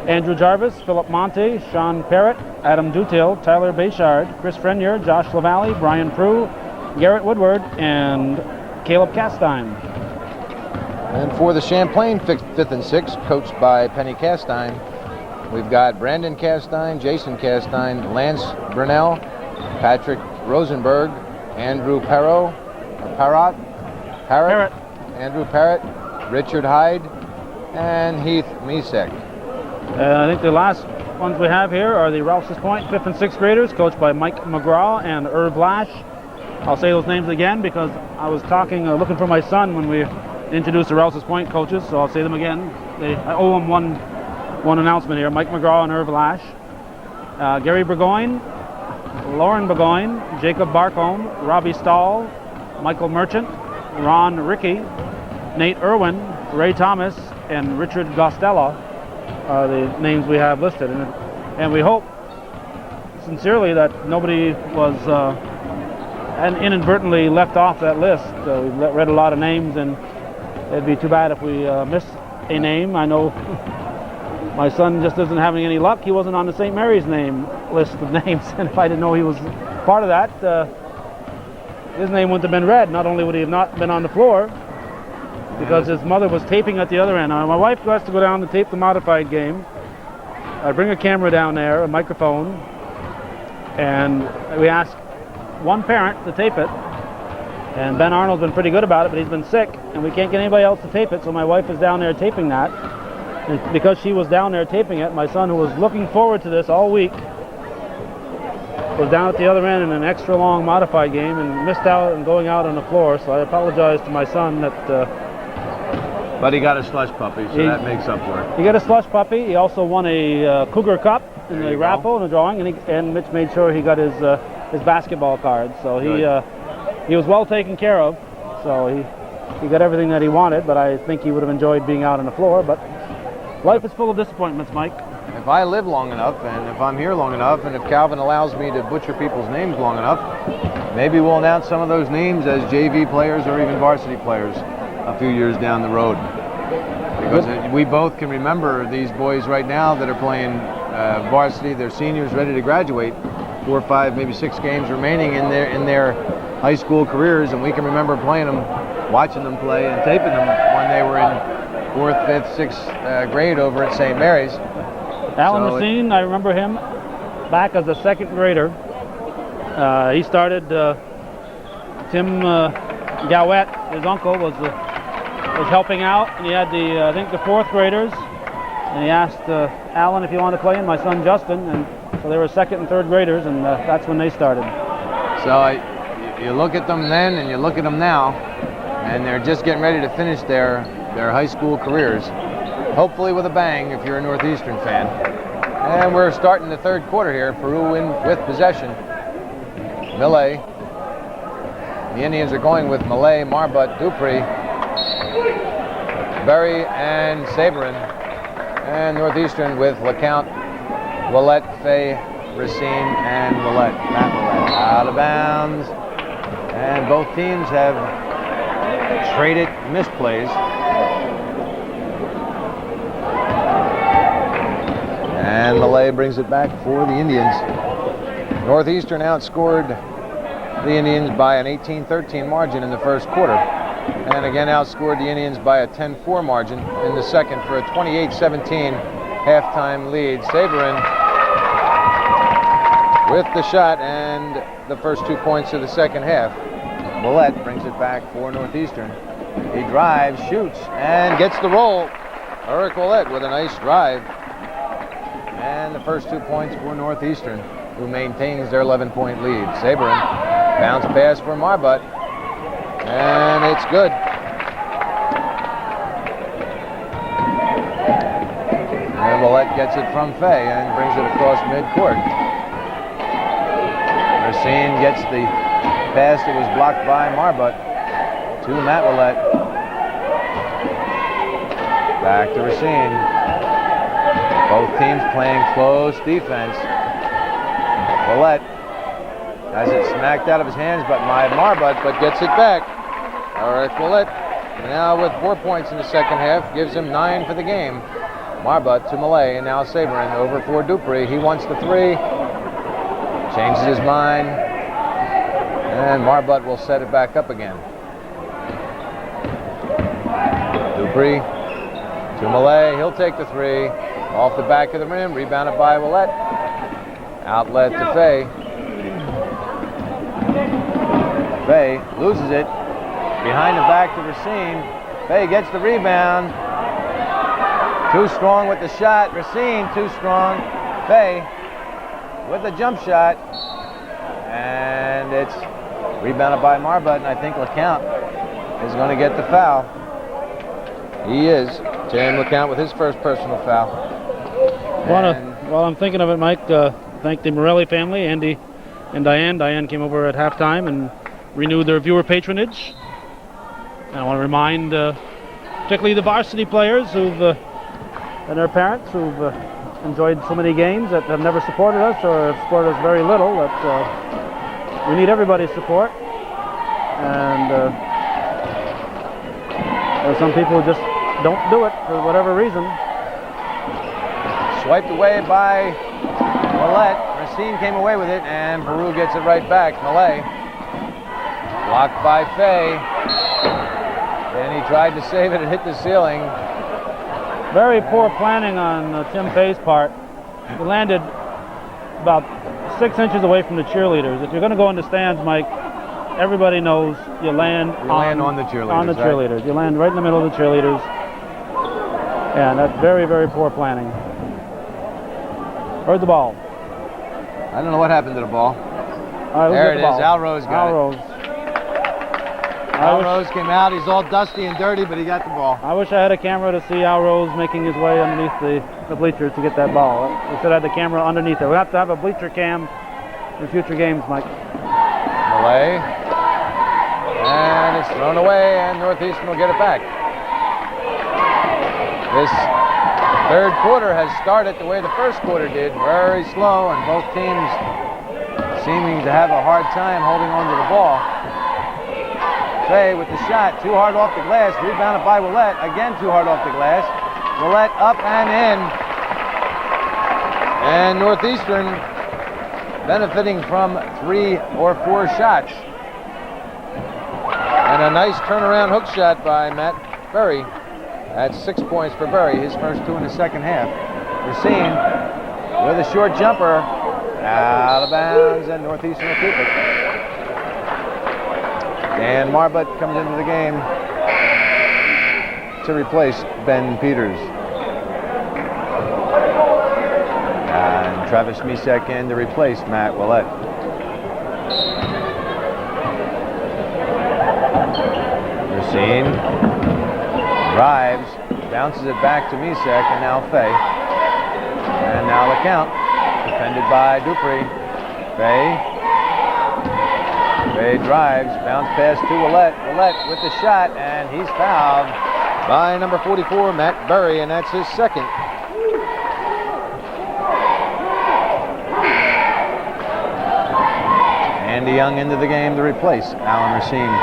Andrew Jarvis, Philip Monte, Sean Parrott, Adam Dutil, Tyler Bayshard, Chris Frenier, Josh LaValle, Brian Prue, Garrett Woodward, and Caleb Castine. And for the Champlain 5th and 6th, coached by Penny Castine, we've got Brandon Castine, Jason Castine, Lance Brunel, Patrick Rosenberg, Andrew Parrott, Andrew Parrott, Richard Hyde, and Heath Misek. I think the last ones we have here are the Rouse's Point 5th and 6th graders, coached by Mike McGraw and Irv Lash. I'll say those names again because I was looking for my son when we introduced the Rouse's Point coaches, so I'll say them again. I owe them one announcement here. Mike McGraw and Irv Lash. Gary Burgoyne, Lauren Burgoyne, Jacob Barcombe, Robbie Stahl, Michael Merchant, Ron Rickey, Nate Irwin, Ray Thomas, and Richard Gostella are the names we have listed. And we hope sincerely that nobody was inadvertently left off that list. We've read a lot of names, and it'd be too bad if we missed a name. I know my son just isn't having any luck. He wasn't on the St. Mary's name list of names, and if I didn't know he was part of that, his name wouldn't have been read. Not only would he have not been on the floor, because his mother was taping at the other end. Now, my wife has to go down to tape the modified game. I bring a camera down there, a microphone, and we ask one parent to tape it. And Ben Arnold's been pretty good about it, but he's been sick, and we can't get anybody else to tape it, so my wife is down there taping that. And because she was down there taping it, my son, who was looking forward to this all week, was down at the other end in an extra long modified game and missed out and going out on the floor, so I apologize to my son that... But he got a slush puppy, so that makes up for it. He got a slush puppy. He also won a Cougar Cup in the raffle and the drawing, and Mitch made sure he got his basketball card. So he was well taken care of. So he got everything that he wanted, but I think he would have enjoyed being out on the floor. But life is full of disappointments, Mike. And if I live long enough, and if I'm here long enough, and if Calvin allows me to butcher people's names long enough, maybe we'll announce some of those names as JV players or even varsity players a few years down the road. Because we both can remember these boys right now that are playing varsity. They're seniors ready to graduate, 4, 5, maybe 6 games remaining in their high school careers, and we can remember playing them, watching them play, and taping them when they were in 4th, 5th, 6th grade over at St. Mary's. Alan Racine, I remember him back as a 2nd grader. He started. Tim Gowett, his uncle, was helping out, and he had I think the 4th graders, and he asked Alan if he wanted to play, and my son Justin, and so they were 2nd and 3rd graders, and that's when they started. So you look at them then, and you look at them now, and they're just getting ready to finish their high school careers, hopefully with a bang if you're a Northeastern fan. And we're starting the 3rd quarter here. Peru in with possession. Millet. The Indians are going with Millet, Marbut, Dupree, Berry, and Saberin. And Northeastern with LeCount, Willett, Fay, Racine, and Willett. Matt Willett out of bounds. And both teams have traded misplays. And Millet brings it back for the Indians. Northeastern outscored the Indians by an 18-13 margin in the 1st quarter. And again outscored the Indians by a 10-4 margin in the 2nd for a 28-17 halftime lead. Saberin with the shot and the first 2 points of the 2nd half. Willett brings it back for Northeastern. He drives, shoots, and gets the roll. Eric Willett with a nice drive. And the first 2 points for Northeastern, who maintains their 11-point lead. Saberin, bounce pass for Marbut, and it's good. And Willett gets it from Fay and brings it across midcourt. Racine gets the pass that was blocked by Marbut to Matt Willett. Back to Racine. Both teams playing close defense. Willett has it smacked out of his hands, but Marbut gets it back. Eric Willett now with 4 points in the 2nd half, gives him 9 for the game. Marbut to Millet, and now Saberin over for Dupree. He wants the 3, changes his mind, and Marbut will set it back up again. Dupree to Millet, he'll take the 3. Off the back of the rim, rebounded by Willett. Outlet to Fay. Fay loses it. Behind the back to Racine. Fay gets the rebound. Too strong with the shot. Racine too strong. Fay with the jump shot. And it's rebounded by Marbut, and I think LeCount is going to get the foul. He is. Tim LeCount with his first personal foul. While I'm thinking of it, Mike, thank the Morelli family, Andy and Diane. Diane came over at halftime and renewed their viewer patronage. And I want to remind particularly the varsity players and their parents who've enjoyed so many games that have never supported us or have supported us very little, that we need everybody's support. And there are some people who just don't do it for whatever reason. Swiped away by Millett. Racine came away with it, and Peru gets it right back. Millet blocked by Fay, and he tried to save it and hit the ceiling. Very poor planning on Tim Fay's part. He landed about 6 inches away from the cheerleaders. If you're going to go in the stands, Mike, everybody knows you land on the cheerleaders. On the cheerleaders. Right? You land right in the middle of the cheerleaders. And that's very, very poor planning. Where's the ball? I don't know what happened to the ball. There it is. Al Rose got it. Al Rose came out. He's all dusty and dirty, but he got the ball. I wish I had a camera to see Al Rose making his way underneath the bleachers to get that ball. We should have the camera underneath there. We'll have to have a bleacher cam in future games, Mike. Millet. And it's thrown away, and Northeastern will get it back. This Third quarter has started the way the first quarter did, very slow, and both teams seeming to have a hard time holding on to the ball. Fay with the shot, too hard off the glass, rebounded by Willett, again too hard off the glass. Willett up and in. And Northeastern benefiting from 3 or 4 shots. And a nice turnaround hook shot by Matt Berry. That's 6 points for Berry, his first 2 in the second half. Racine with a short jumper, out of bounds, and Northeastern will keep it. Dan Marbut comes into the game to replace Ben Peters. And Travis Misek in to replace Matt Willett. Racine drives, bounces it back to Misek, and now Fay. And now the count, defended by Dupree. Fay drives, bounce pass to Willett. Willett with the shot, and he's fouled by number 44, Matt Berry, and that's his second. Andy Young into the game to replace Alan Racine.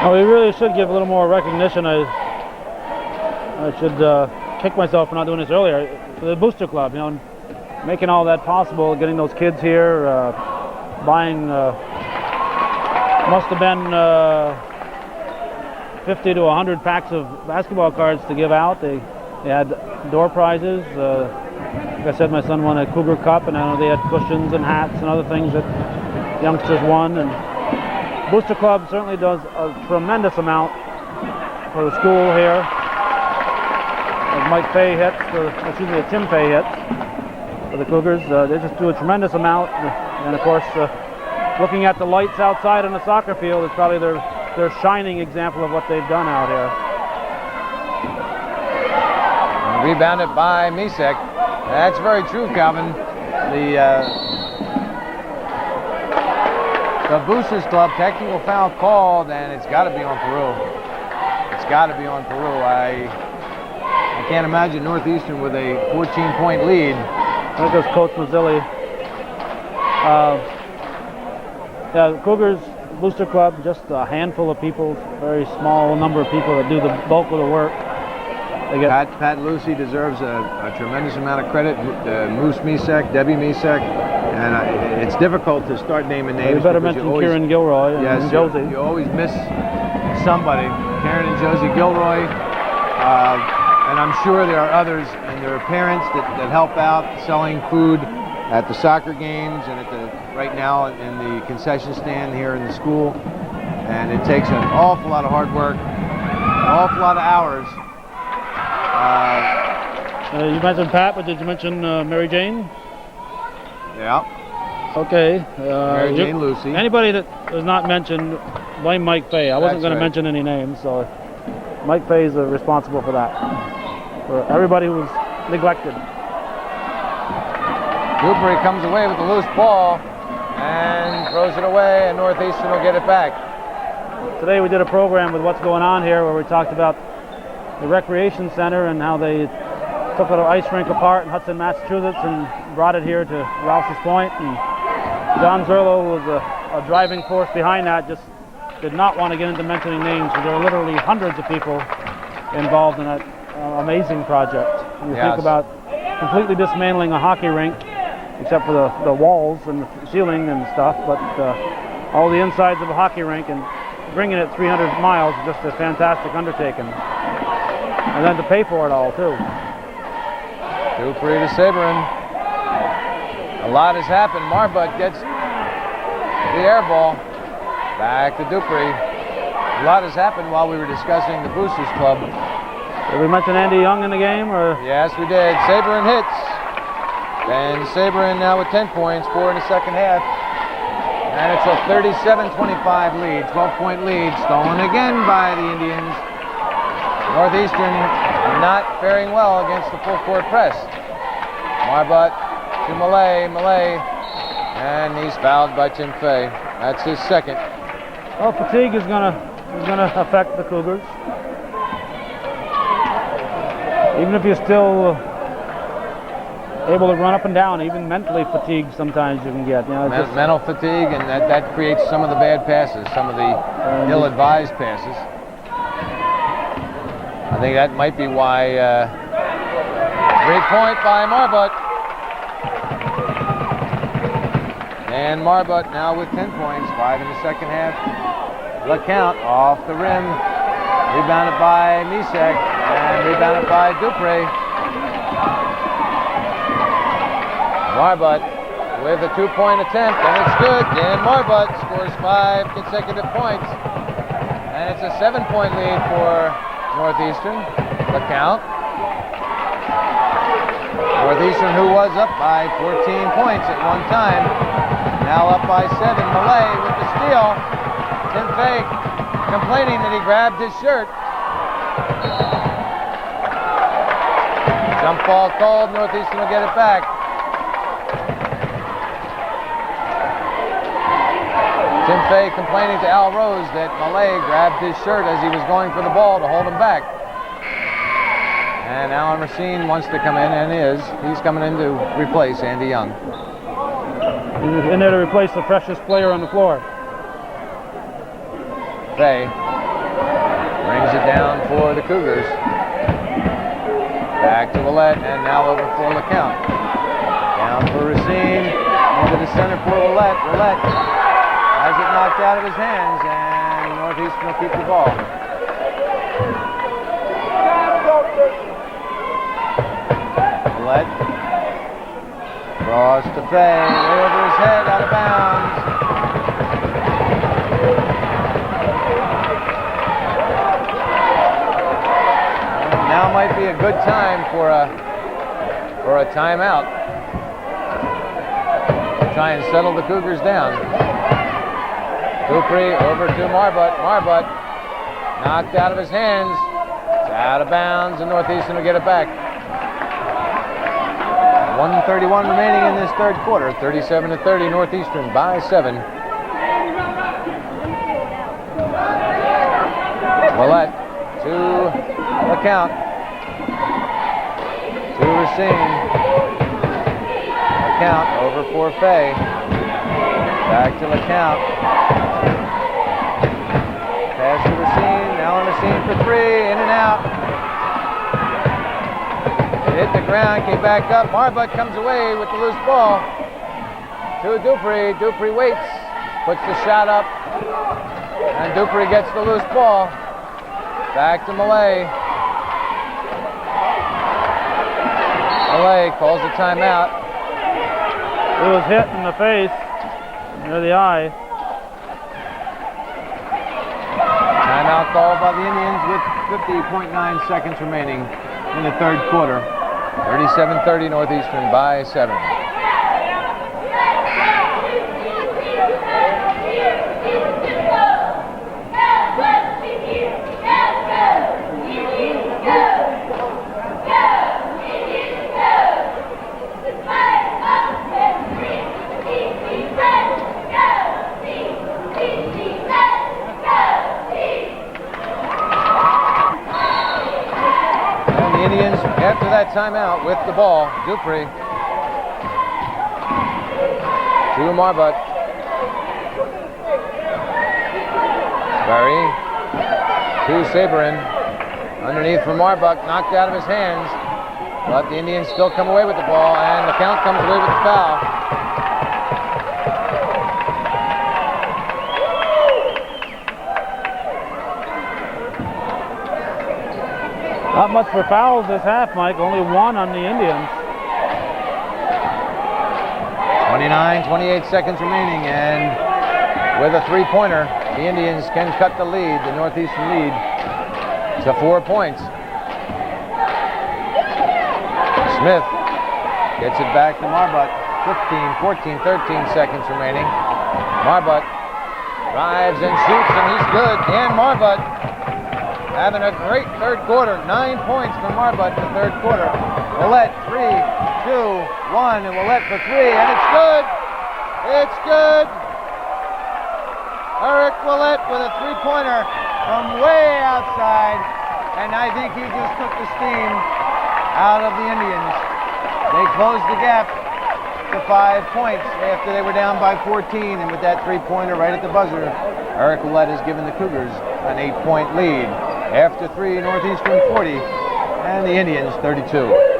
Oh, we really should give a little more recognition. I should kick myself for not doing this earlier. For the Booster Club, you know, making all that possible, getting those kids here, buying, must have been 50 to 100 packs of basketball cards to give out. They had door prizes. Like I said, my son won a Cougar Cup, and I know they had cushions and hats and other things that youngsters won. And Booster Club certainly does a tremendous amount for the school here. As Mike Fay hits, Tim Fay hits for the Cougars. They just do a tremendous amount. And of course, looking at the lights outside on the soccer field is probably their shining example of what they've done out here. Rebounded by Misek. That's very true, Calvin. The Boosters Club technical foul called, and it's got to be on Peru. It's got to be on Peru. I can't imagine Northeastern with a 14-point lead. There goes Coach Mazzilli. Yeah, Cougars Booster Club, just a handful of people, very small number of people that do the bulk of the work. Pat Lucy deserves a tremendous amount of credit. Moose Misek, Debbie Misek, and it's difficult to start naming names. You better mention Kieran Gilroy and Josie. You always miss somebody. Karen and Josie Gilroy, and I'm sure there are others, and there are parents that help out selling food at the soccer games and right now in the concession stand here in the school. And it takes an awful lot of hard work, an awful lot of hours. You mentioned Pat, but did you mention Mary Jane? Yeah. Okay. Mary Jane Lucy. Anybody that was not mentioned, blame Mike Fay. I wasn't going to mention any names, so Mike Fay is responsible for that. For everybody who was neglected. Dupree comes away with the loose ball and throws it away, and Northeastern will get it back. Today we did a program with What's Going On Here where we talked about the recreation center and how they took an ice rink apart in Hudson, Massachusetts and brought it here to Rouse's Point. And John Zerlo was a driving force behind that, just did not want to get into mentioning names. So there are literally hundreds of people involved in that amazing project. When you think about completely dismantling a hockey rink, except for the walls and the ceiling and stuff, but all the insides of a hockey rink and bringing it 300 miles is just a fantastic undertaking. And then to pay for it all, too. Dupree to Saberin. A lot has happened. Marbut gets the air ball. Back to Dupree. A lot has happened while we were discussing the Boosters Club. Did we mention Andy Young in the game? Or? Yes, we did. Saberin hits. And Saberin now with 10 points, 4 in the second half. And it's a 37-25 lead, 12-point lead, stolen again by the Indians. Northeastern not faring well against the full court press. Marbut to Malay, and he's fouled by Tim Fay. That's his second. Well, fatigue is gonna affect the Cougars. Even if you still able to run up and down, even mentally fatigued sometimes you can get. You know, just, Mental fatigue, and that creates some of the bad passes, some of the ill-advised passes. I think that might be why 3-point by Marbut. And Marbut now with 10 points, 5 in the second half. LeCount off the rim, rebounded by Misek, and rebounded by Dupre. Marbut with a 2-point attempt, and it's good. Dan Marbut scores 5 consecutive points, and it's a 7-point lead for Northeastern. LeCount. Northeastern, who was up by 14 points at one time, now up by 7. Malay with the steal. Tim Fay complaining that he grabbed his shirt. Jump ball called. Northeastern will get it back. Tim Fay complaining to Al Rose that Malay grabbed his shirt as he was going for the ball to hold him back. And Alan Racine wants to come in, and he's coming in to replace Andy Young. He's in there to replace the freshest player on the floor. Fay brings it down for the Cougars. Back to Willett, and now over for LeCount. Down for Racine, into the center for Willett. Willett has it knocked out of his hands, and Northeastern will keep the ball. Willett cross to Fay, way over his head, out of bounds. And now might be a good time for a timeout. Try and settle the Cougars down. Dupree over to Marbut. Marbut knocked out of his hands. It's out of bounds, and Northeastern will get it back. 1:31 remaining in this third quarter. 37-30, Northeastern by 7. Willett to LeCount. To Racine. LeCount over for Fay. Back to LeCount. Pass to Racine. Alan Racine for 3. In and out. Hit the ground, came back up. Marbut comes away with the loose ball. To Dupree. Dupree waits, puts the shot up, and Dupree gets the loose ball. Back to Malay. Malay calls a timeout. He was hit in the face, near the eye. Timeout called by the Indians with 50.9 seconds remaining in the third quarter. 37-30, Northeastern by 7. Indians, after that timeout with the ball, Dupree to Marbut. Barry to Saberin. Underneath for Marbut, knocked out of his hands. But the Indians still come away with the ball, and LeCount comes away with the foul. Not much for fouls this half, Mike. Only 1 on the Indians. 28 seconds remaining, and with a 3-pointer, the Indians can cut the lead, the Northeastern lead, to 4 points. Smith gets it back to Marbut. 15, 14, 13 seconds remaining. Marbut drives and shoots, and he's good. Dan Marbut having a great third quarter. 9 points for Marbut in the third quarter. Willett, 3, 2, 1, and Willett for 3, and it's good. It's good. Eric Willett with a 3-pointer from way outside, and I think he just took the steam out of the Indians. They closed the gap to 5 points after they were down by 14, and with that three-pointer right at the buzzer, Eric Willett has given the Cougars an 8-point lead. After three, Northeastern 40, and the Indians 32.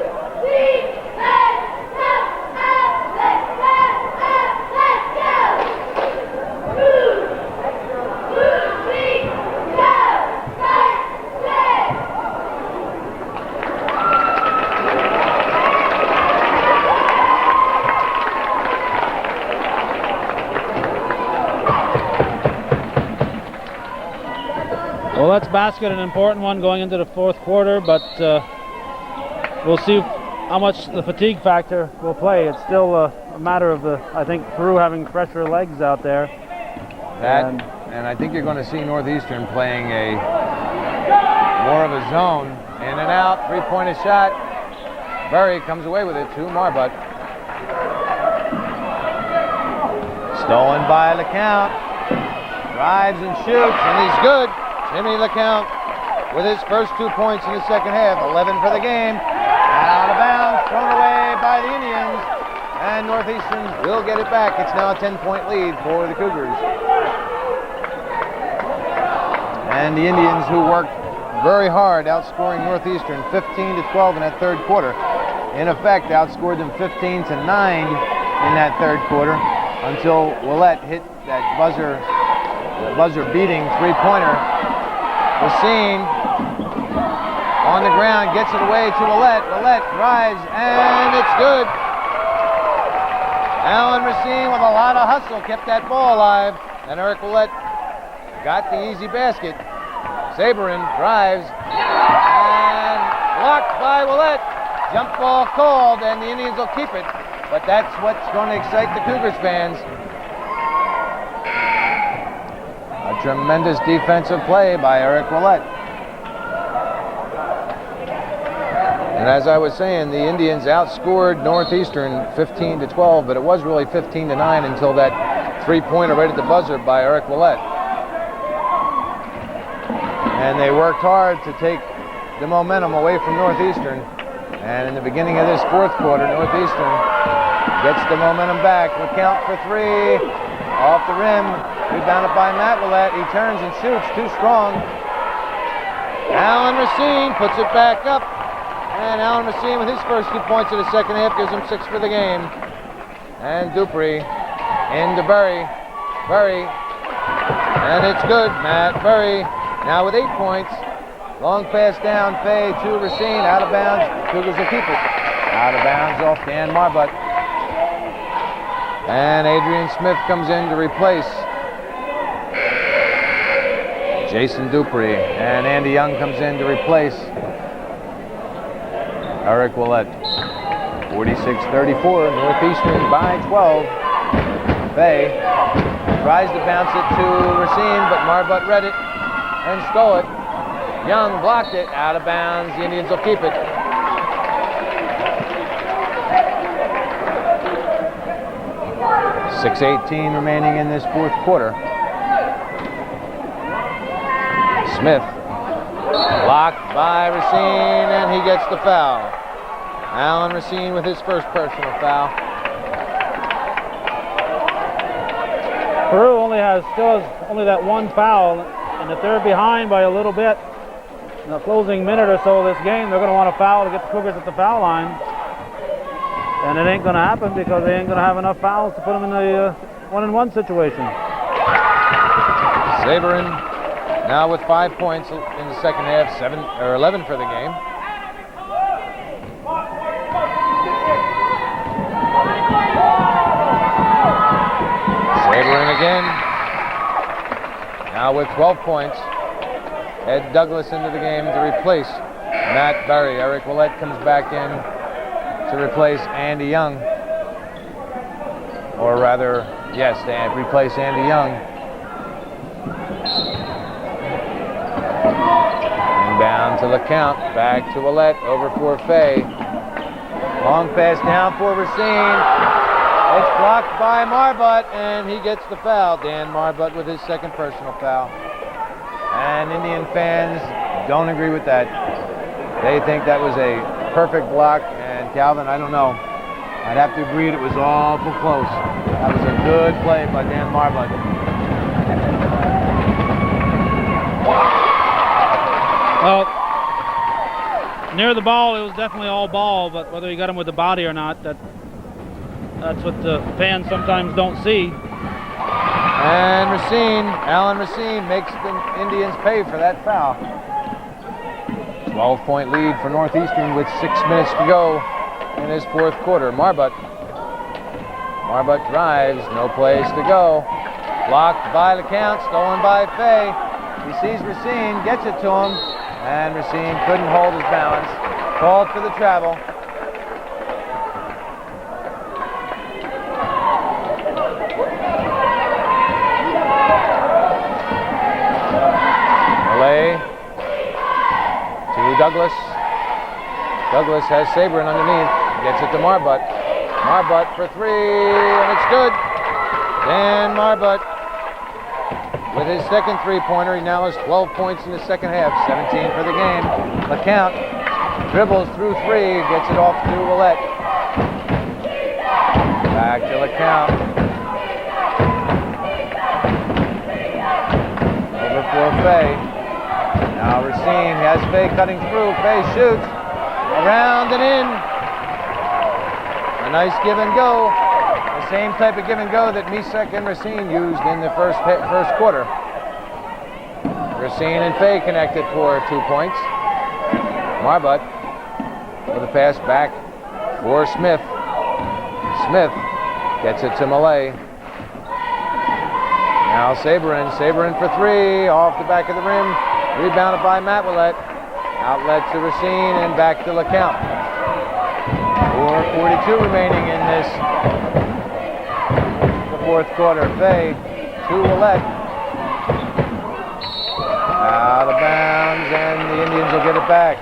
Willet's basket, an important one going into the fourth quarter, but we'll see how much the fatigue factor will play. It's still a matter of I think Peru having fresher legs out there. And I think you're going to see Northeastern playing more of a zone. In and out, three-pointer shot. Berry comes away with it to Marbut. Stolen by LeCount. Drives and shoots, and he's good. Jimmy LeCount with his first 2 points in the second half. 11 for the game. Out of bounds, thrown away by the Indians. And Northeastern will get it back. It's now a 10-point lead for the Cougars. And the Indians, who worked very hard, outscoring Northeastern 15-12 in that third quarter. In effect, outscored them 15-9 in that third quarter until Willett hit that buzzer-beating three-pointer. Racine on the ground, gets it away to Willett. Willett drives, and it's good. Alan Racine with a lot of hustle kept that ball alive, and Eric Willett got the easy basket. Saberin drives, and blocked by Willett. Jump ball called, and the Indians will keep it. But that's what's going to excite the Cougars fans. A tremendous defensive play by Eric Willett. And as I was saying, the Indians outscored Northeastern 15-12, but it was really 15-9 until that three-pointer right at the buzzer by Eric Willett. And they worked hard to take the momentum away from Northeastern. And in the beginning of this fourth quarter, Northeastern gets the momentum back. LeCount for three, off the rim, rebounded by Matt Willett. He turns and shoots, too strong. Alan Racine puts it back up. And Alan Racine with his first 2 points of the second half gives him 6 for the game. And Dupree into Berry. Berry. And it's good. Matt Berry now with 8 points. Long pass down, Fay to Racine, out of bounds. Cougars will keep it. Out of bounds off Dan Marbut. And Adrian Smith comes in to replace Jason Dupree. And Andy Young comes in to replace Eric Willett. 46-34, Northeastern by 12. Fay tries to bounce it to Racine, but Marbut read it and stole it. Young blocked it, out of bounds. The Indians will keep it. .6:18 remaining in this fourth quarter. Smith blocked by Racine, and he gets the foul. Alan Racine with his first personal foul. Peru still has only that one foul, and if they're behind by a little bit in the closing minute or so of this game, they're going to want to foul to get the Cougars at the foul line. And it ain't going to happen because they ain't going to have enough fouls to put them in the one-on-one situation. Saberin now with 5 points in the second half, 11 for the game. Saberin again. Now with 12 points. Ed Douglas into the game to replace Matt Berry. Eric Willett comes back in to replace Andy Young. Or rather, yes, they replace Andy Young. Inbound to LeCount, back to Willett, over for Fay. Long pass down for Racine. It's blocked by Marbut, and he gets the foul. Dan Marbut with his second personal foul. And Indian fans don't agree with that. They think that was a perfect block and Calvin, I don't know. I'd have to agree it was awful close. That was a good play by Dan Marbut. Well, near the ball, it was definitely all ball, but whether he got him with the body or not, that's what the fans sometimes don't see. And Alan Racine makes the Indians pay for that foul. 12-point lead for Northeastern with 6 minutes to go in his fourth quarter. Marbut drives, no place to go. Blocked by LeCount, stolen by Fay. He sees Racine, gets it to him, and Racine couldn't hold his balance. Called for the travel. To Douglas. Douglas has Sabrin underneath. Gets it to Marbut. Marbut for three, and it's good. Dan Marbut with his second three-pointer. He now has 12 points in the second half, 17 for the game. LeCount dribbles through three, gets it off to Willett. Back to LeCount. Over for Fay. Now Racine has Fay cutting through. Fay shoots. Around and in. A nice give and go. The same type of give and go that Misek and Racine used in the first quarter. Racine and Fay connected for 2 points. Marbut with a pass back for Smith. Smith gets it to Malay. Now Sabrin for three, off the back of the rim. Rebounded by Matt Willett. Outlet to Racine and back to LeCount. 4:42 remaining in the fourth quarter. Fay to Willett. Out of bounds, and the Indians will get it back.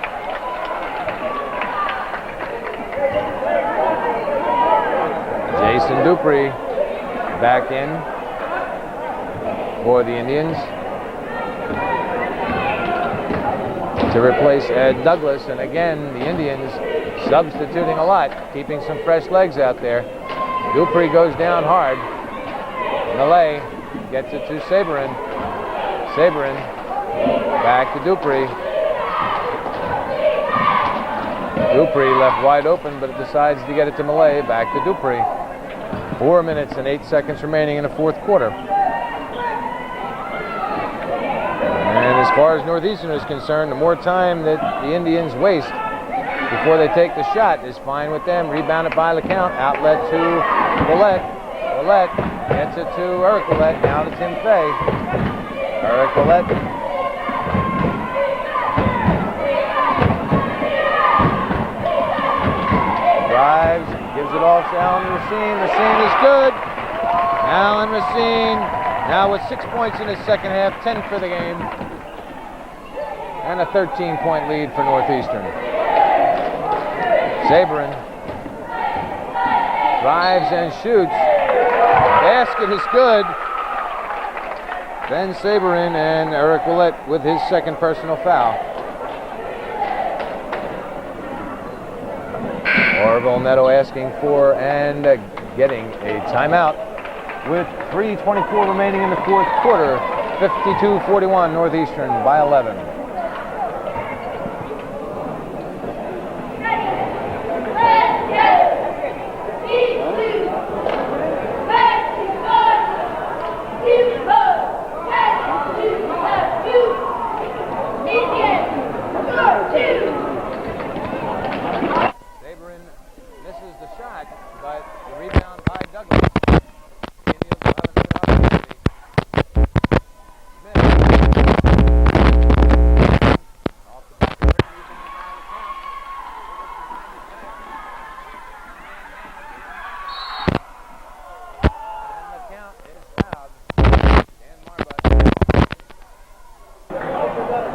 Jason Dupree back in for the Indians to replace Ed Douglas. And again, the Indians substituting a lot, keeping some fresh legs out there. Dupree goes down hard. Malay gets it to Sabrin. Sabrin back to Dupree. Dupree left wide open, but it decides to get it to Malay. Back to Dupree. 4 minutes and 8 seconds remaining in the fourth quarter. And as far as Northeastern is concerned, the more time that the Indians waste before they take the shot is fine with them. Rebounded by LeCount. Outlet to Willett. Willett gets it to Eric Willett. Now to Tim Fay. Eric Willett. Drives, gives it off to Alan Racine. Racine is good. Alan Racine now with 6 points in his second half, 10 for the game. And a 13-point lead for Northeastern. Sabrin drives and shoots. Basket is good. Ben Sabrin and Eric Willett with his second personal foul. Orville Neto asking for and getting a timeout with 3:24 remaining in the fourth quarter. 52-41 Northeastern by 11.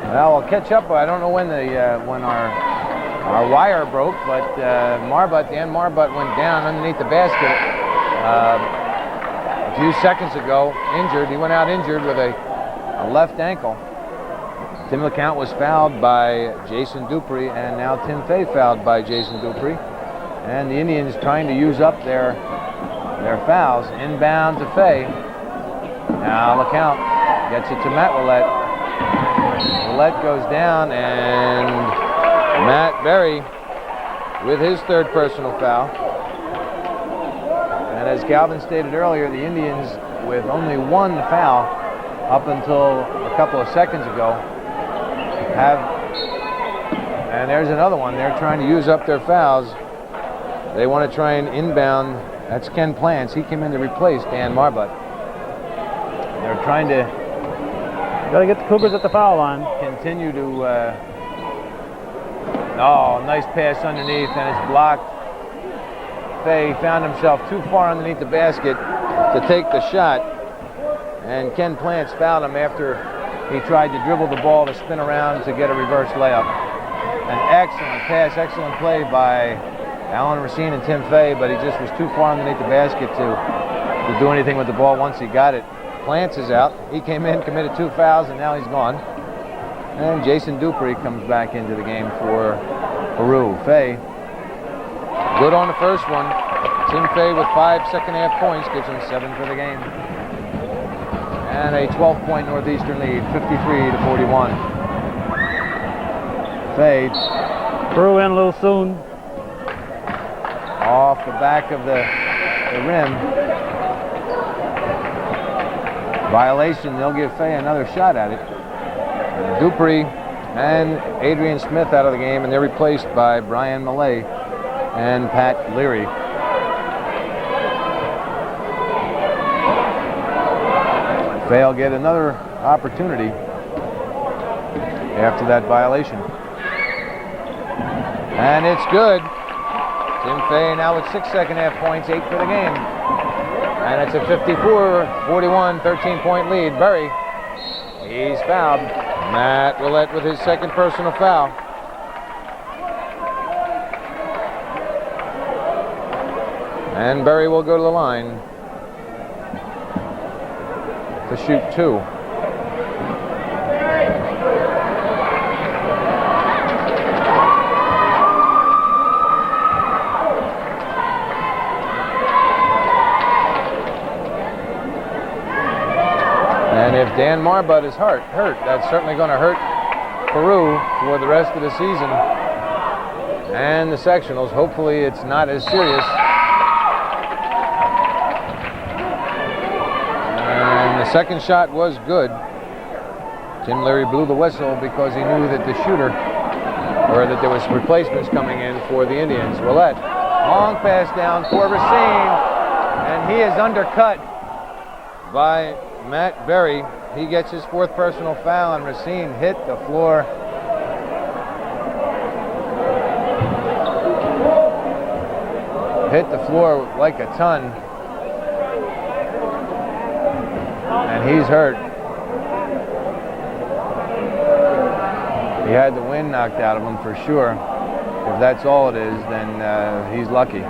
Well, we'll catch up. I don't know when when our wire broke, but Dan Marbut went down underneath the basket a few seconds ago, injured. He went out injured with a left ankle. Tim LeCount was fouled by Jason Dupree, and now Tim Fay fouled by Jason Dupree. And the Indians trying to use up their fouls. Inbound to Fay. Now LeCount gets it to Matt Willett. Willett goes down, and Matt Berry with his third personal foul. And as Galvin stated earlier, the Indians with only one foul up until a couple of seconds ago and there's another one. They're trying to use up their fouls. They want to try and inbound. That's Ken Plants. He came in to replace Dan Marbut. They're trying to Got to get the Cougars at the foul line. continue to nice pass underneath, and it's blocked. Fay found himself too far underneath the basket to take the shot, and Ken Plants fouled him after he tried to dribble the ball to spin around to get a reverse layup. An excellent pass, excellent play by Alan Racine and Tim Fay, but he just was too far underneath the basket to do anything with the ball once he got it. Plants is out. He came in, committed 2 fouls, and now he's gone. And Jason Dupree comes back into the game for Peru. Fay, good on the first one. Tim Fay with 5 second-half points gives him 7 for the game. And a 12-point Northeastern lead, 53-41. Fay, Peru in a little soon. off the back of the rim. Violation, they'll give Fay another shot at it. Dupree and Adrian Smith out of the game, and they're replaced by Brian Millay and Pat Leary. Fay will get another opportunity after that violation. And it's good. Tim Fay now with 6 second-half points, 8 for the game. And it's a 54-41, 13-point lead. Berry, he's fouled. Matt Willett with his second personal foul. And Berry will go to the line to shoot 2. And if Dan Marbut is hurt, that's certainly going to hurt Peru for the rest of the season and the sectionals. Hopefully it's not as serious. And the second shot was good. Tim Leary blew the whistle because he knew that the shooter, or that there was replacements coming in for the Indians. Willett, long pass down for Racine, and he is undercut by Matt Berry. He gets his 4th personal foul, and Racine hit the floor. Hit the floor like a ton. And he's hurt. He had the wind knocked out of him for sure. If that's all it is, then he's lucky.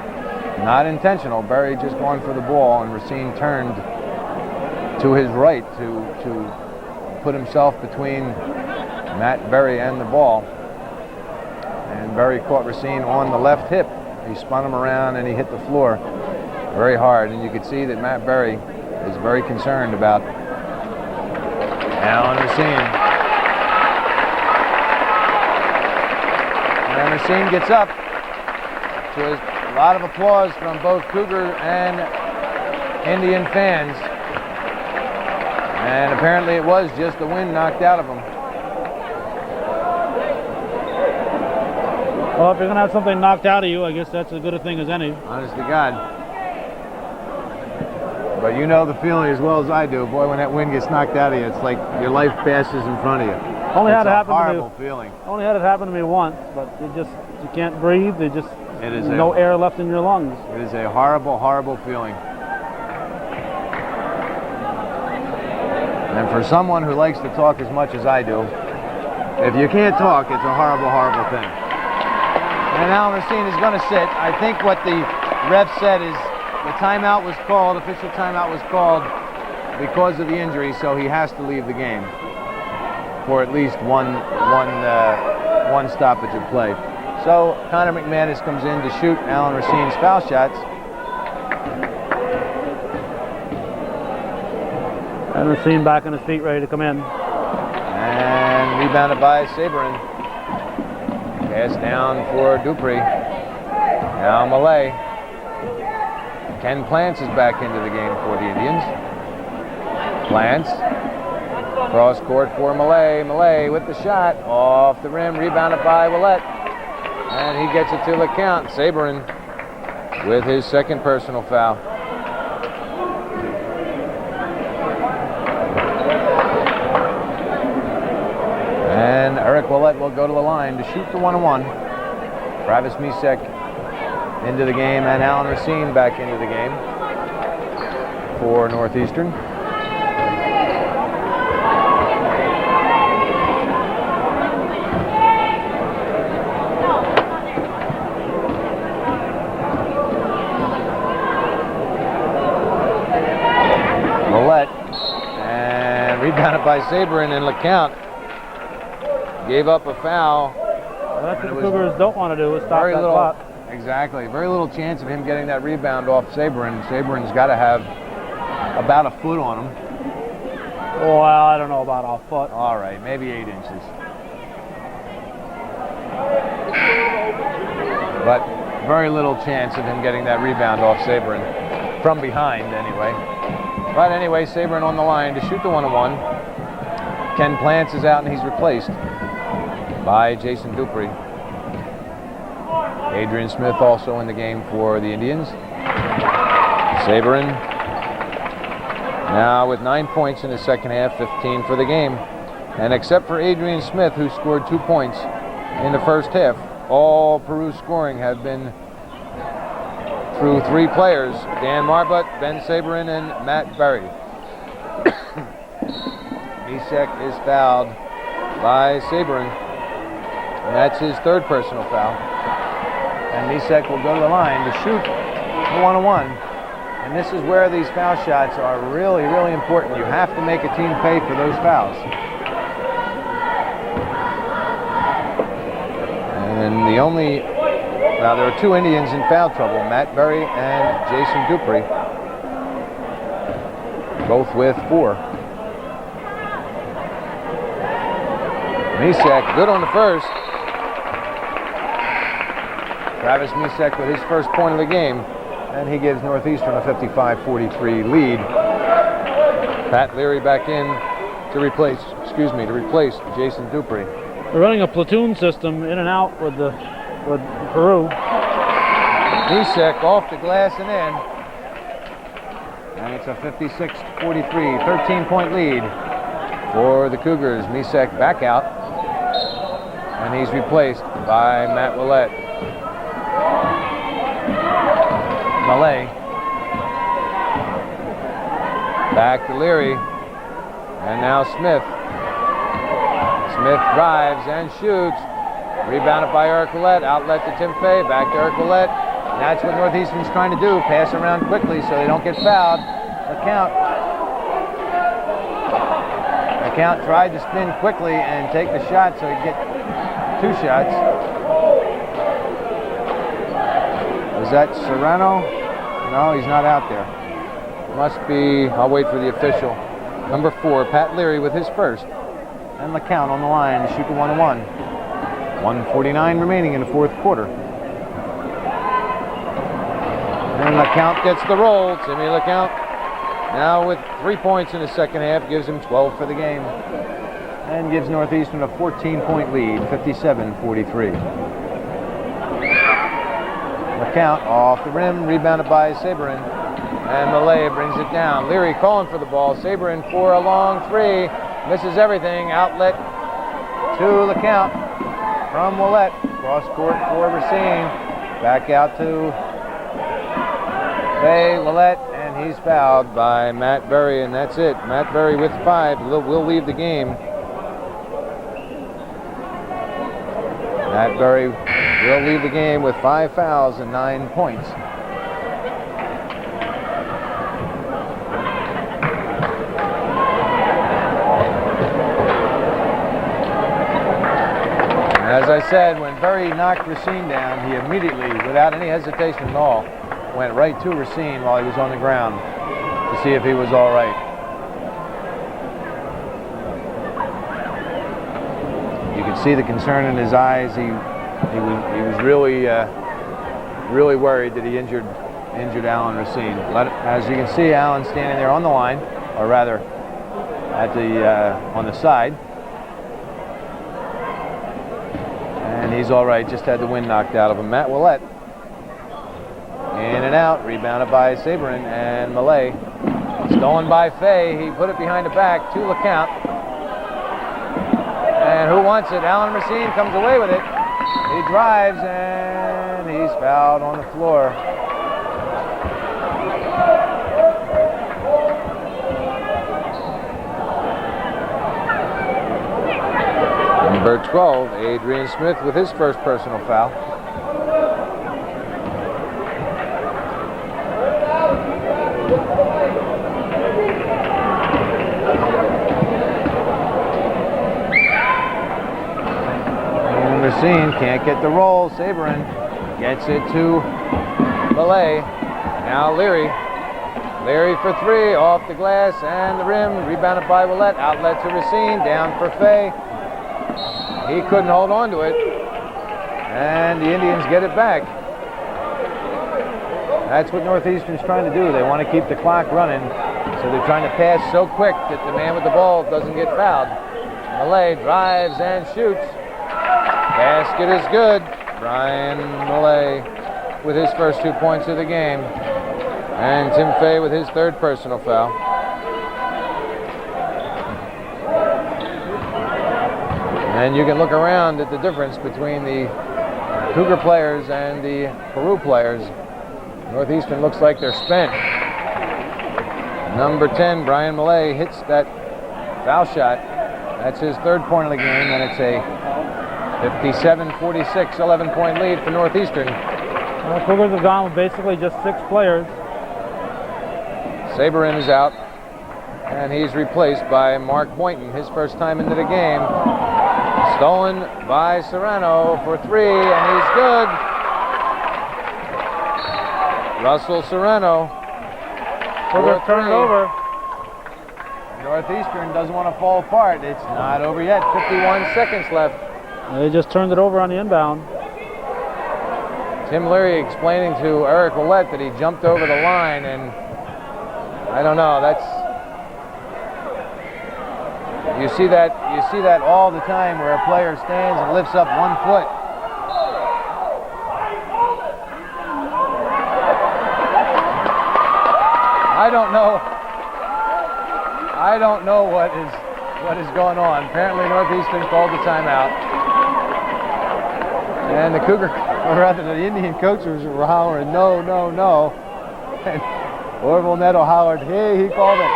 Not intentional. Berry just going for the ball, and Racine turned to his right to put himself between Matt Berry and the ball. And Berry caught Racine on the left hip. He spun him around and he hit the floor very hard. And you could see that Matt Berry is very concerned about Alan Racine. And Racine gets up to a lot of applause from both Cougar and Indian fans. And apparently it was just the wind knocked out of him. Well, if you're going to have something knocked out of you, I guess that's as good a thing as any. Honest to God. But you know the feeling as well as I do. Boy, when that wind gets knocked out of you, it's like your life passes in front of you. Only had it happen to me. Horrible feeling. Only had it happen to me once, but you can't breathe. There's no air left in your lungs. It is a horrible, horrible feeling. And for someone who likes to talk as much as I do, if you can't talk, it's a horrible, horrible thing. And Alan Racine is going to sit. I think what the ref said is the timeout was called, official timeout was called because of the injury, so he has to leave the game for at least one stoppage of play. So Connor McManus comes in to shoot Alan Racine's foul shots. And Racine back on his feet, ready to come in. And rebounded by Saberin. Pass down for Dupree. Now Malay. Ken Plants is back into the game for the Indians. Plants. Cross court for Malay. Malay with the shot. Off the rim. Rebounded by Willett. And he gets it to the count. Saberin with his second personal foul. And Eric Willett will go to the line to shoot the 1-1. Travis Misek into the game and Alan Racine back into the game for Northeastern. Willett and rebounded by Saberin, and LeCount gave up a foul. Well, that's what the Cougars don't want to do, is stop that clock. Exactly. Very little chance of him getting that rebound off Saberin. Saberin's got to have about a foot on him. Well, I don't know about a foot. All right, maybe 8 inches. But very little chance of him getting that rebound off Saberin. From behind, anyway. But anyway, Saberin on the line to shoot the 1-1. Ken Plants is out and he's replaced by Jason Dupree. Adrian Smith also in the game for the Indians. Saberin now with 9 points in the second half, 15 for the game. And except for Adrian Smith, who scored 2 points in the first half, all Peru scoring had been through 3 players: Dan Marbut, Ben Saberin, and Matt Berry. Misek is fouled by Saberin, and that's his third personal foul. And Misek will go to the line to shoot the 1-1. And this is where these foul shots are really, really important. You have to make a team pay for those fouls. And the only, now there are 2 Indians in foul trouble, Matt Berry and Jason Dupree, both with 4. Misek, good on the first. Travis Misek with his first point of the game, and he gives Northeastern a 55-43 lead. Pat Leary back in to replace Jason Dupree. They're running a platoon system in and out with Peru. Misek off the glass and in. And it's a 56-43, 13-point lead for the Cougars. Misek back out. And he's replaced by Matt Willett. Malay. Back to Leary. And now Smith. Smith drives and shoots. Rebounded by Eric Willett. Outlet to Tim Fay. Back to Eric Willett. And that's what Northeastern's trying to do. Pass around quickly so they don't get fouled. LeCount tried to spin quickly and take the shot so he'd get 2 shots. Is that Serrano? No, he's not out there. Must be, I'll wait for the official. Number 4, Pat Leary with his first. And LeCount on the line to shoot the 1-1. 1:49 remaining in the fourth quarter. And LeCount gets the roll. Timmy LeCount now with 3 points in the second half, gives him 12 for the game. And gives Northeastern a 14-point lead, 57-43. LeCount off the rim, rebounded by Saberin. And Malay brings it down. Leary calling for the ball. Saberin for a long 3. Misses everything. Outlet to LeCount from Willett. Cross court for Racine. Back out to Fay, Willett, and he's fouled by Matt Berry, and that's it. Matt Berry with 5 will leave the game. Matt Berry will leave the game with 5 fouls and 9 points. As I said, when Berry knocked Racine down, he immediately, without any hesitation at all, went right to Racine while he was on the ground to see if he was all right. You could see the concern in his eyes. He was really really worried that he injured Alan Racine. As you can see, Alan standing there on the line, or rather, at the on the side. And he's all right, just had the wind knocked out of him. Matt Willett, in and out, rebounded by Saberin, and Malay, stolen by Fay. He put it behind the back, 2 count. And who wants it? Alan Racine comes away with it. He drives, and he's fouled on the floor. Number 12, Adrian Smith with his first personal foul. And Racine can't get the roll. Saberin gets it to Malay. Now Leary. Leary for 3, off the glass and the rim. Rebounded by Willett. Outlet to Racine. Down for Fay. He couldn't hold on to it, and the Indians get it back. That's what Northeastern's trying to do. They want to keep the clock running, so they're trying to pass so quick that the man with the ball doesn't get fouled. Malay drives and shoots. Basket is good. Brian Malay with his first 2 points of the game, and Tim Fay with his third personal foul. And you can look around at the difference between the Cougar players and the Peru players. Northeastern looks like they're spent. Number 10, Brian Malay, hits that foul shot. That's his third point of the game, and it's a 57-46 11-point lead for Northeastern. Well, Cougars have gone with basically just 6 players. Saberin is out, and he's replaced by Mark Boynton, his first time into the game. Stolen by Serrano for 3, and he's good. Russell Serrano. Cougars turn it over. Northeastern doesn't want to fall apart. It's not over yet. 51 seconds left. They just turned it over on the inbound. Tim Leary explaining to Eric Willett that he jumped over the line, and I don't know. You see that all the time where a player stands and lifts up 1 foot. I don't know what is going on. Apparently Northeastern called the timeout. And the the Indian coaches were hollering, no, no, no. And Orville Neto hollered, hey, he called it.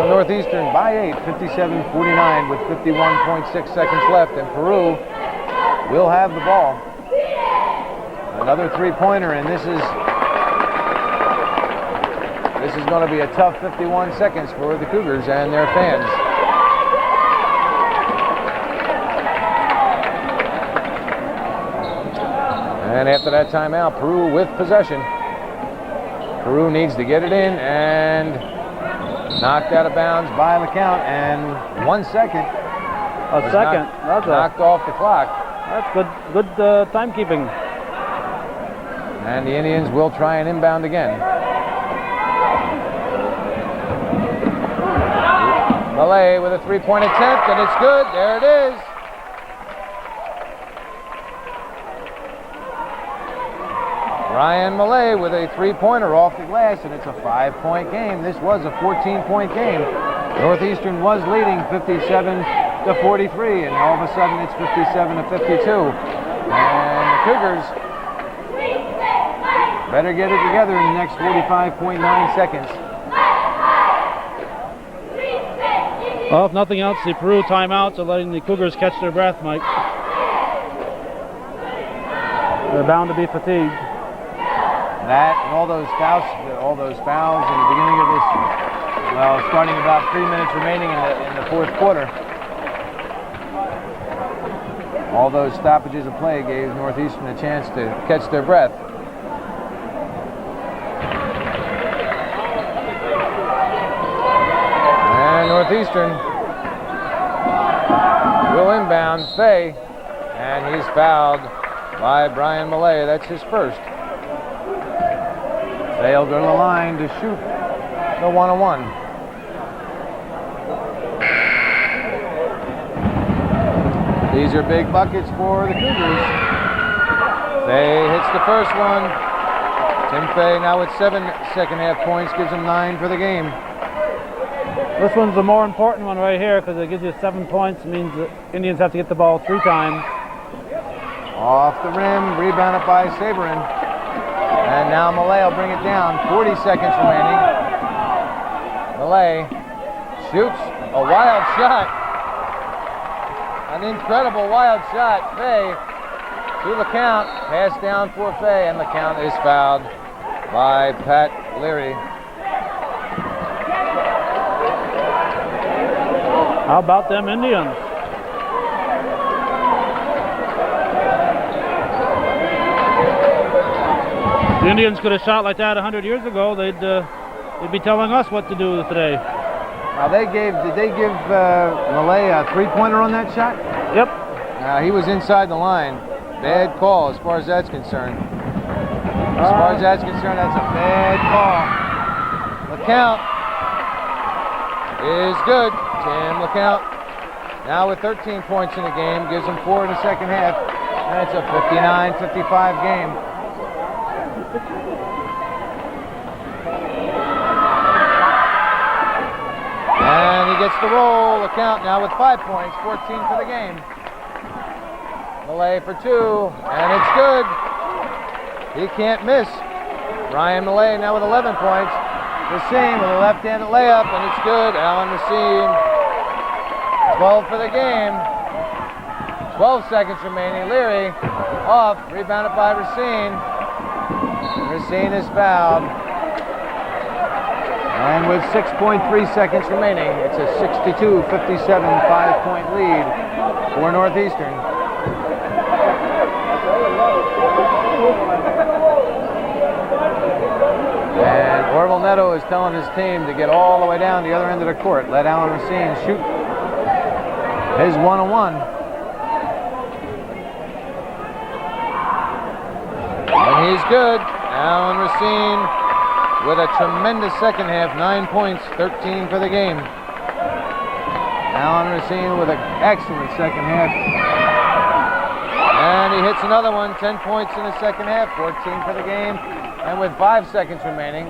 Northeastern by 8, 57-49 with 51.6 seconds left, and Peru will have the ball. Another 3-pointer, and this is going to be a tough 51 seconds for the Cougars and their fans. And after that timeout, Peru with possession. Peru needs to get it in, and knocked out of bounds by LeCount, and 1 second. A second. That's knocked off the clock. That's good timekeeping. And the Indians will try and inbound again. Malay with a 3-point attempt, and it's good. There it is. Ryan Malay with a 3-pointer off the glass, and it's a 5-point game. This was a 14-point game. Northeastern was leading 57-43, and all of a sudden it's 57-52. And the Cougars better get it together in the next 45.9 seconds. Well, if nothing else, the Peru timeouts are letting the Cougars catch their breath, Mike. They're bound to be fatigued. That and all those fouls in the beginning of Well, starting about 3 minutes remaining in the fourth quarter. All those stoppages of play gave Northeastern a chance to catch their breath. And Northeastern will inbound Fay, and he's fouled by Brian Millay. That's his first. They'll go to the line to shoot the 1-on-1. These are big buckets for the Cougars. Fay hits the first one. Tim Fay now with 7 second half points, gives him 9 for the game. This one's the more important one right here because it gives you 7 points. It means the Indians have to get the ball 3 times. Off the rim, rebounded by Saberin. And now Millay will bring it down. 40 seconds remaining. Millay shoots a wild shot. An incredible wild shot. Fay to the count. Pass down for Fay, and the count is fouled by Pat Leary. How about them Indians? If the Indians could have shot like that 100 years ago, they'd be telling us what to do today. Now did they give Millay a 3-pointer on that shot? Yep. He was inside the line. Bad call as far as that's concerned. As far as that's concerned, that's a bad call. The count is good. Tim LeCount now with 13 points in the game, gives him 4 in the second half, and it's a 59-55 game. And he gets the roll. LeCount now with 5 points, 14 for the game. Millay for 2, and it's good. He can't miss. Ryan Millay now with 11 points. Racine with a left-handed layup, and it's good. Alan Racine, 12 for the game. 12 seconds remaining. Leary off, rebounded by Racine. Racine is fouled. And with 6.3 seconds remaining, it's a 62-57 5-point lead for Northeastern. And Orville Neto is telling his team to get all the way down the other end of the court. Let Alan Racine shoot his 1-on-1. And he's good. Alan Racine with a tremendous second half, 9 points, 13 for the game. Alan Racine with an excellent second half. And he hits another one, 10 points in the second half, 14 for the game. And with 5 seconds remaining,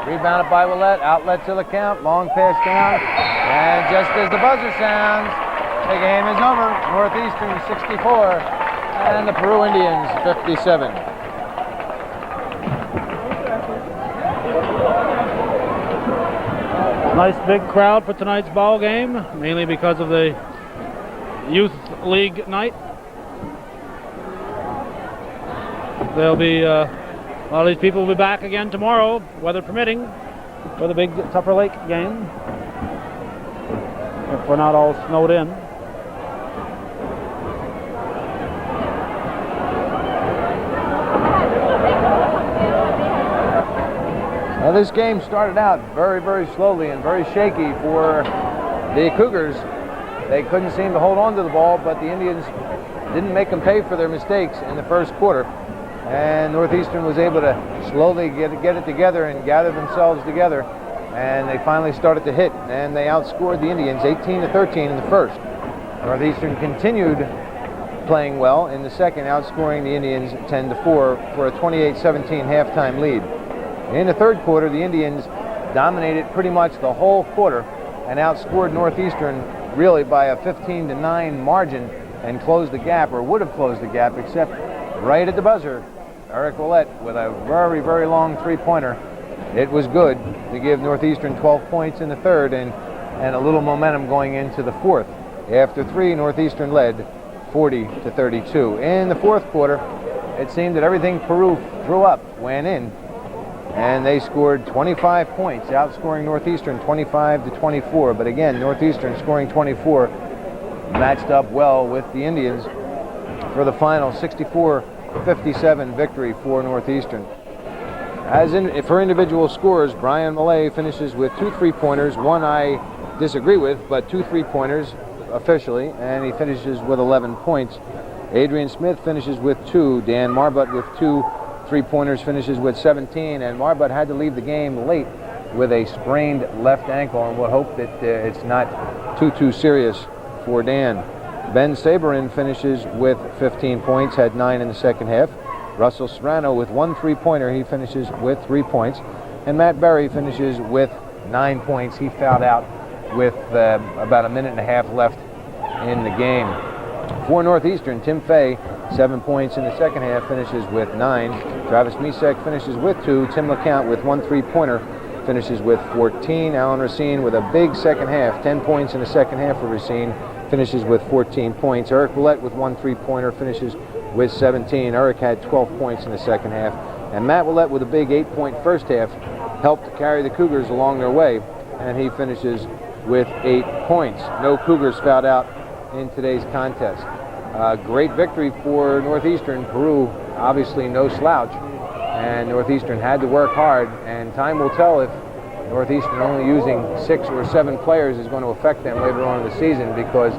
rebounded by Willett, outlet to the count, long pass down. And just as the buzzer sounds, the game is over. Northeastern 64 and the Peru Indians 57. Nice big crowd for tonight's ball game, mainly because of the youth league night. There'll be a lot of these people will be back again tomorrow, weather permitting, for the big Tupper Lake game, if we're not all snowed in. Well, this game started out very, very slowly and very shaky for the Cougars. They couldn't seem to hold on to the ball, but the Indians didn't make them pay for their mistakes in the first quarter. And Northeastern was able to slowly get it together and gather themselves together. And they finally started to hit, and they outscored the Indians 18-13 in the first. Northeastern continued playing well in the second, outscoring the Indians 10-4 for a 28-17 halftime lead. In the third quarter, the Indians dominated pretty much the whole quarter and outscored Northeastern really by a 15-9 margin and closed the gap, or would have closed the gap, except right at the buzzer, Eric Willett with a very, very long three-pointer. It was good to give Northeastern 12 points in the third and a little momentum going into the fourth. After three, Northeastern led 40-32. In the fourth quarter, it seemed that everything Peru threw up went in. and they scored 25 points, outscoring Northeastern 25-24. But again, Northeastern scoring 24 matched up well with the Indians for the final 64-57 victory for Northeastern. For individual scores, Brian Millay finishes with 2 3-pointers, one I disagree with, but 2 3-pointers officially, and he finishes with 11 points. Adrian Smith finishes with 2. Dan Marbutt with 2 3-pointers finishes with 17, and Marbutt had to leave the game late with a sprained left ankle, and we'll hope that it's not too serious for Dan. Ben Saberin finishes with 15 points, had 9 in the second half. Russell Serrano with 1 3-pointer, he finishes with 3 points. And Matt Berry finishes with 9 points. He fouled out with about a minute and a half left in the game. For Northeastern, Tim Fay, 7 points in the second half, finishes with 9. Travis Misek finishes with 2. Tim LeCount with 1 3-pointer finishes with 14. Alan Racine with a big second half, 10 points in the second half for Racine, finishes with 14 points. Eric Willett with 1 3-pointer finishes with 17. Eric had 12 points in the second half. And Matt Willett with a big 8-point first half helped to carry the Cougars along their way, and he finishes with 8 points. No Cougars fouled out in today's contest. Great victory for Northeastern. Peru, obviously no slouch, and Northeastern had to work hard, and time will tell if Northeastern only using 6 or 7 players is going to affect them later on in the season, because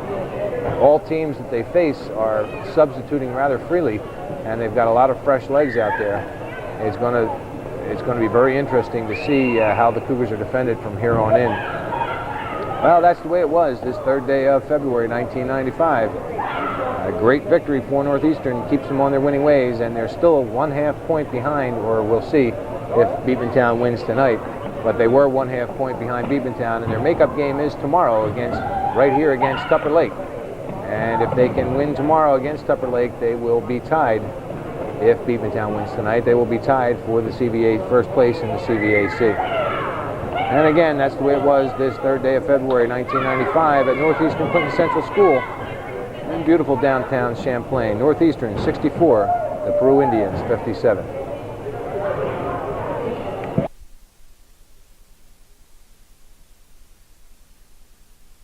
all teams that they face are substituting rather freely, and they've got a lot of fresh legs out there. It's going to be very interesting to see how the Cougars are defended from here on in. Well, that's the way it was this third day of February 1995. A great victory for Northeastern, keeps them on their winning ways, and they're still 1/2 point behind, or we'll see if Beatmantown wins tonight. But they were 1/2 point behind Beatmantown, and their makeup game is tomorrow right here against Tupper Lake. And if they can win tomorrow against Tupper Lake, they will be tied. If Beatmantown wins tonight, they will be tied for the CVA first place in the CVAC. And again, that's the way it was this third day of February 1995 at Northeastern Clinton Central School in beautiful downtown Champlain. Northeastern 64, the Peru Indians 57.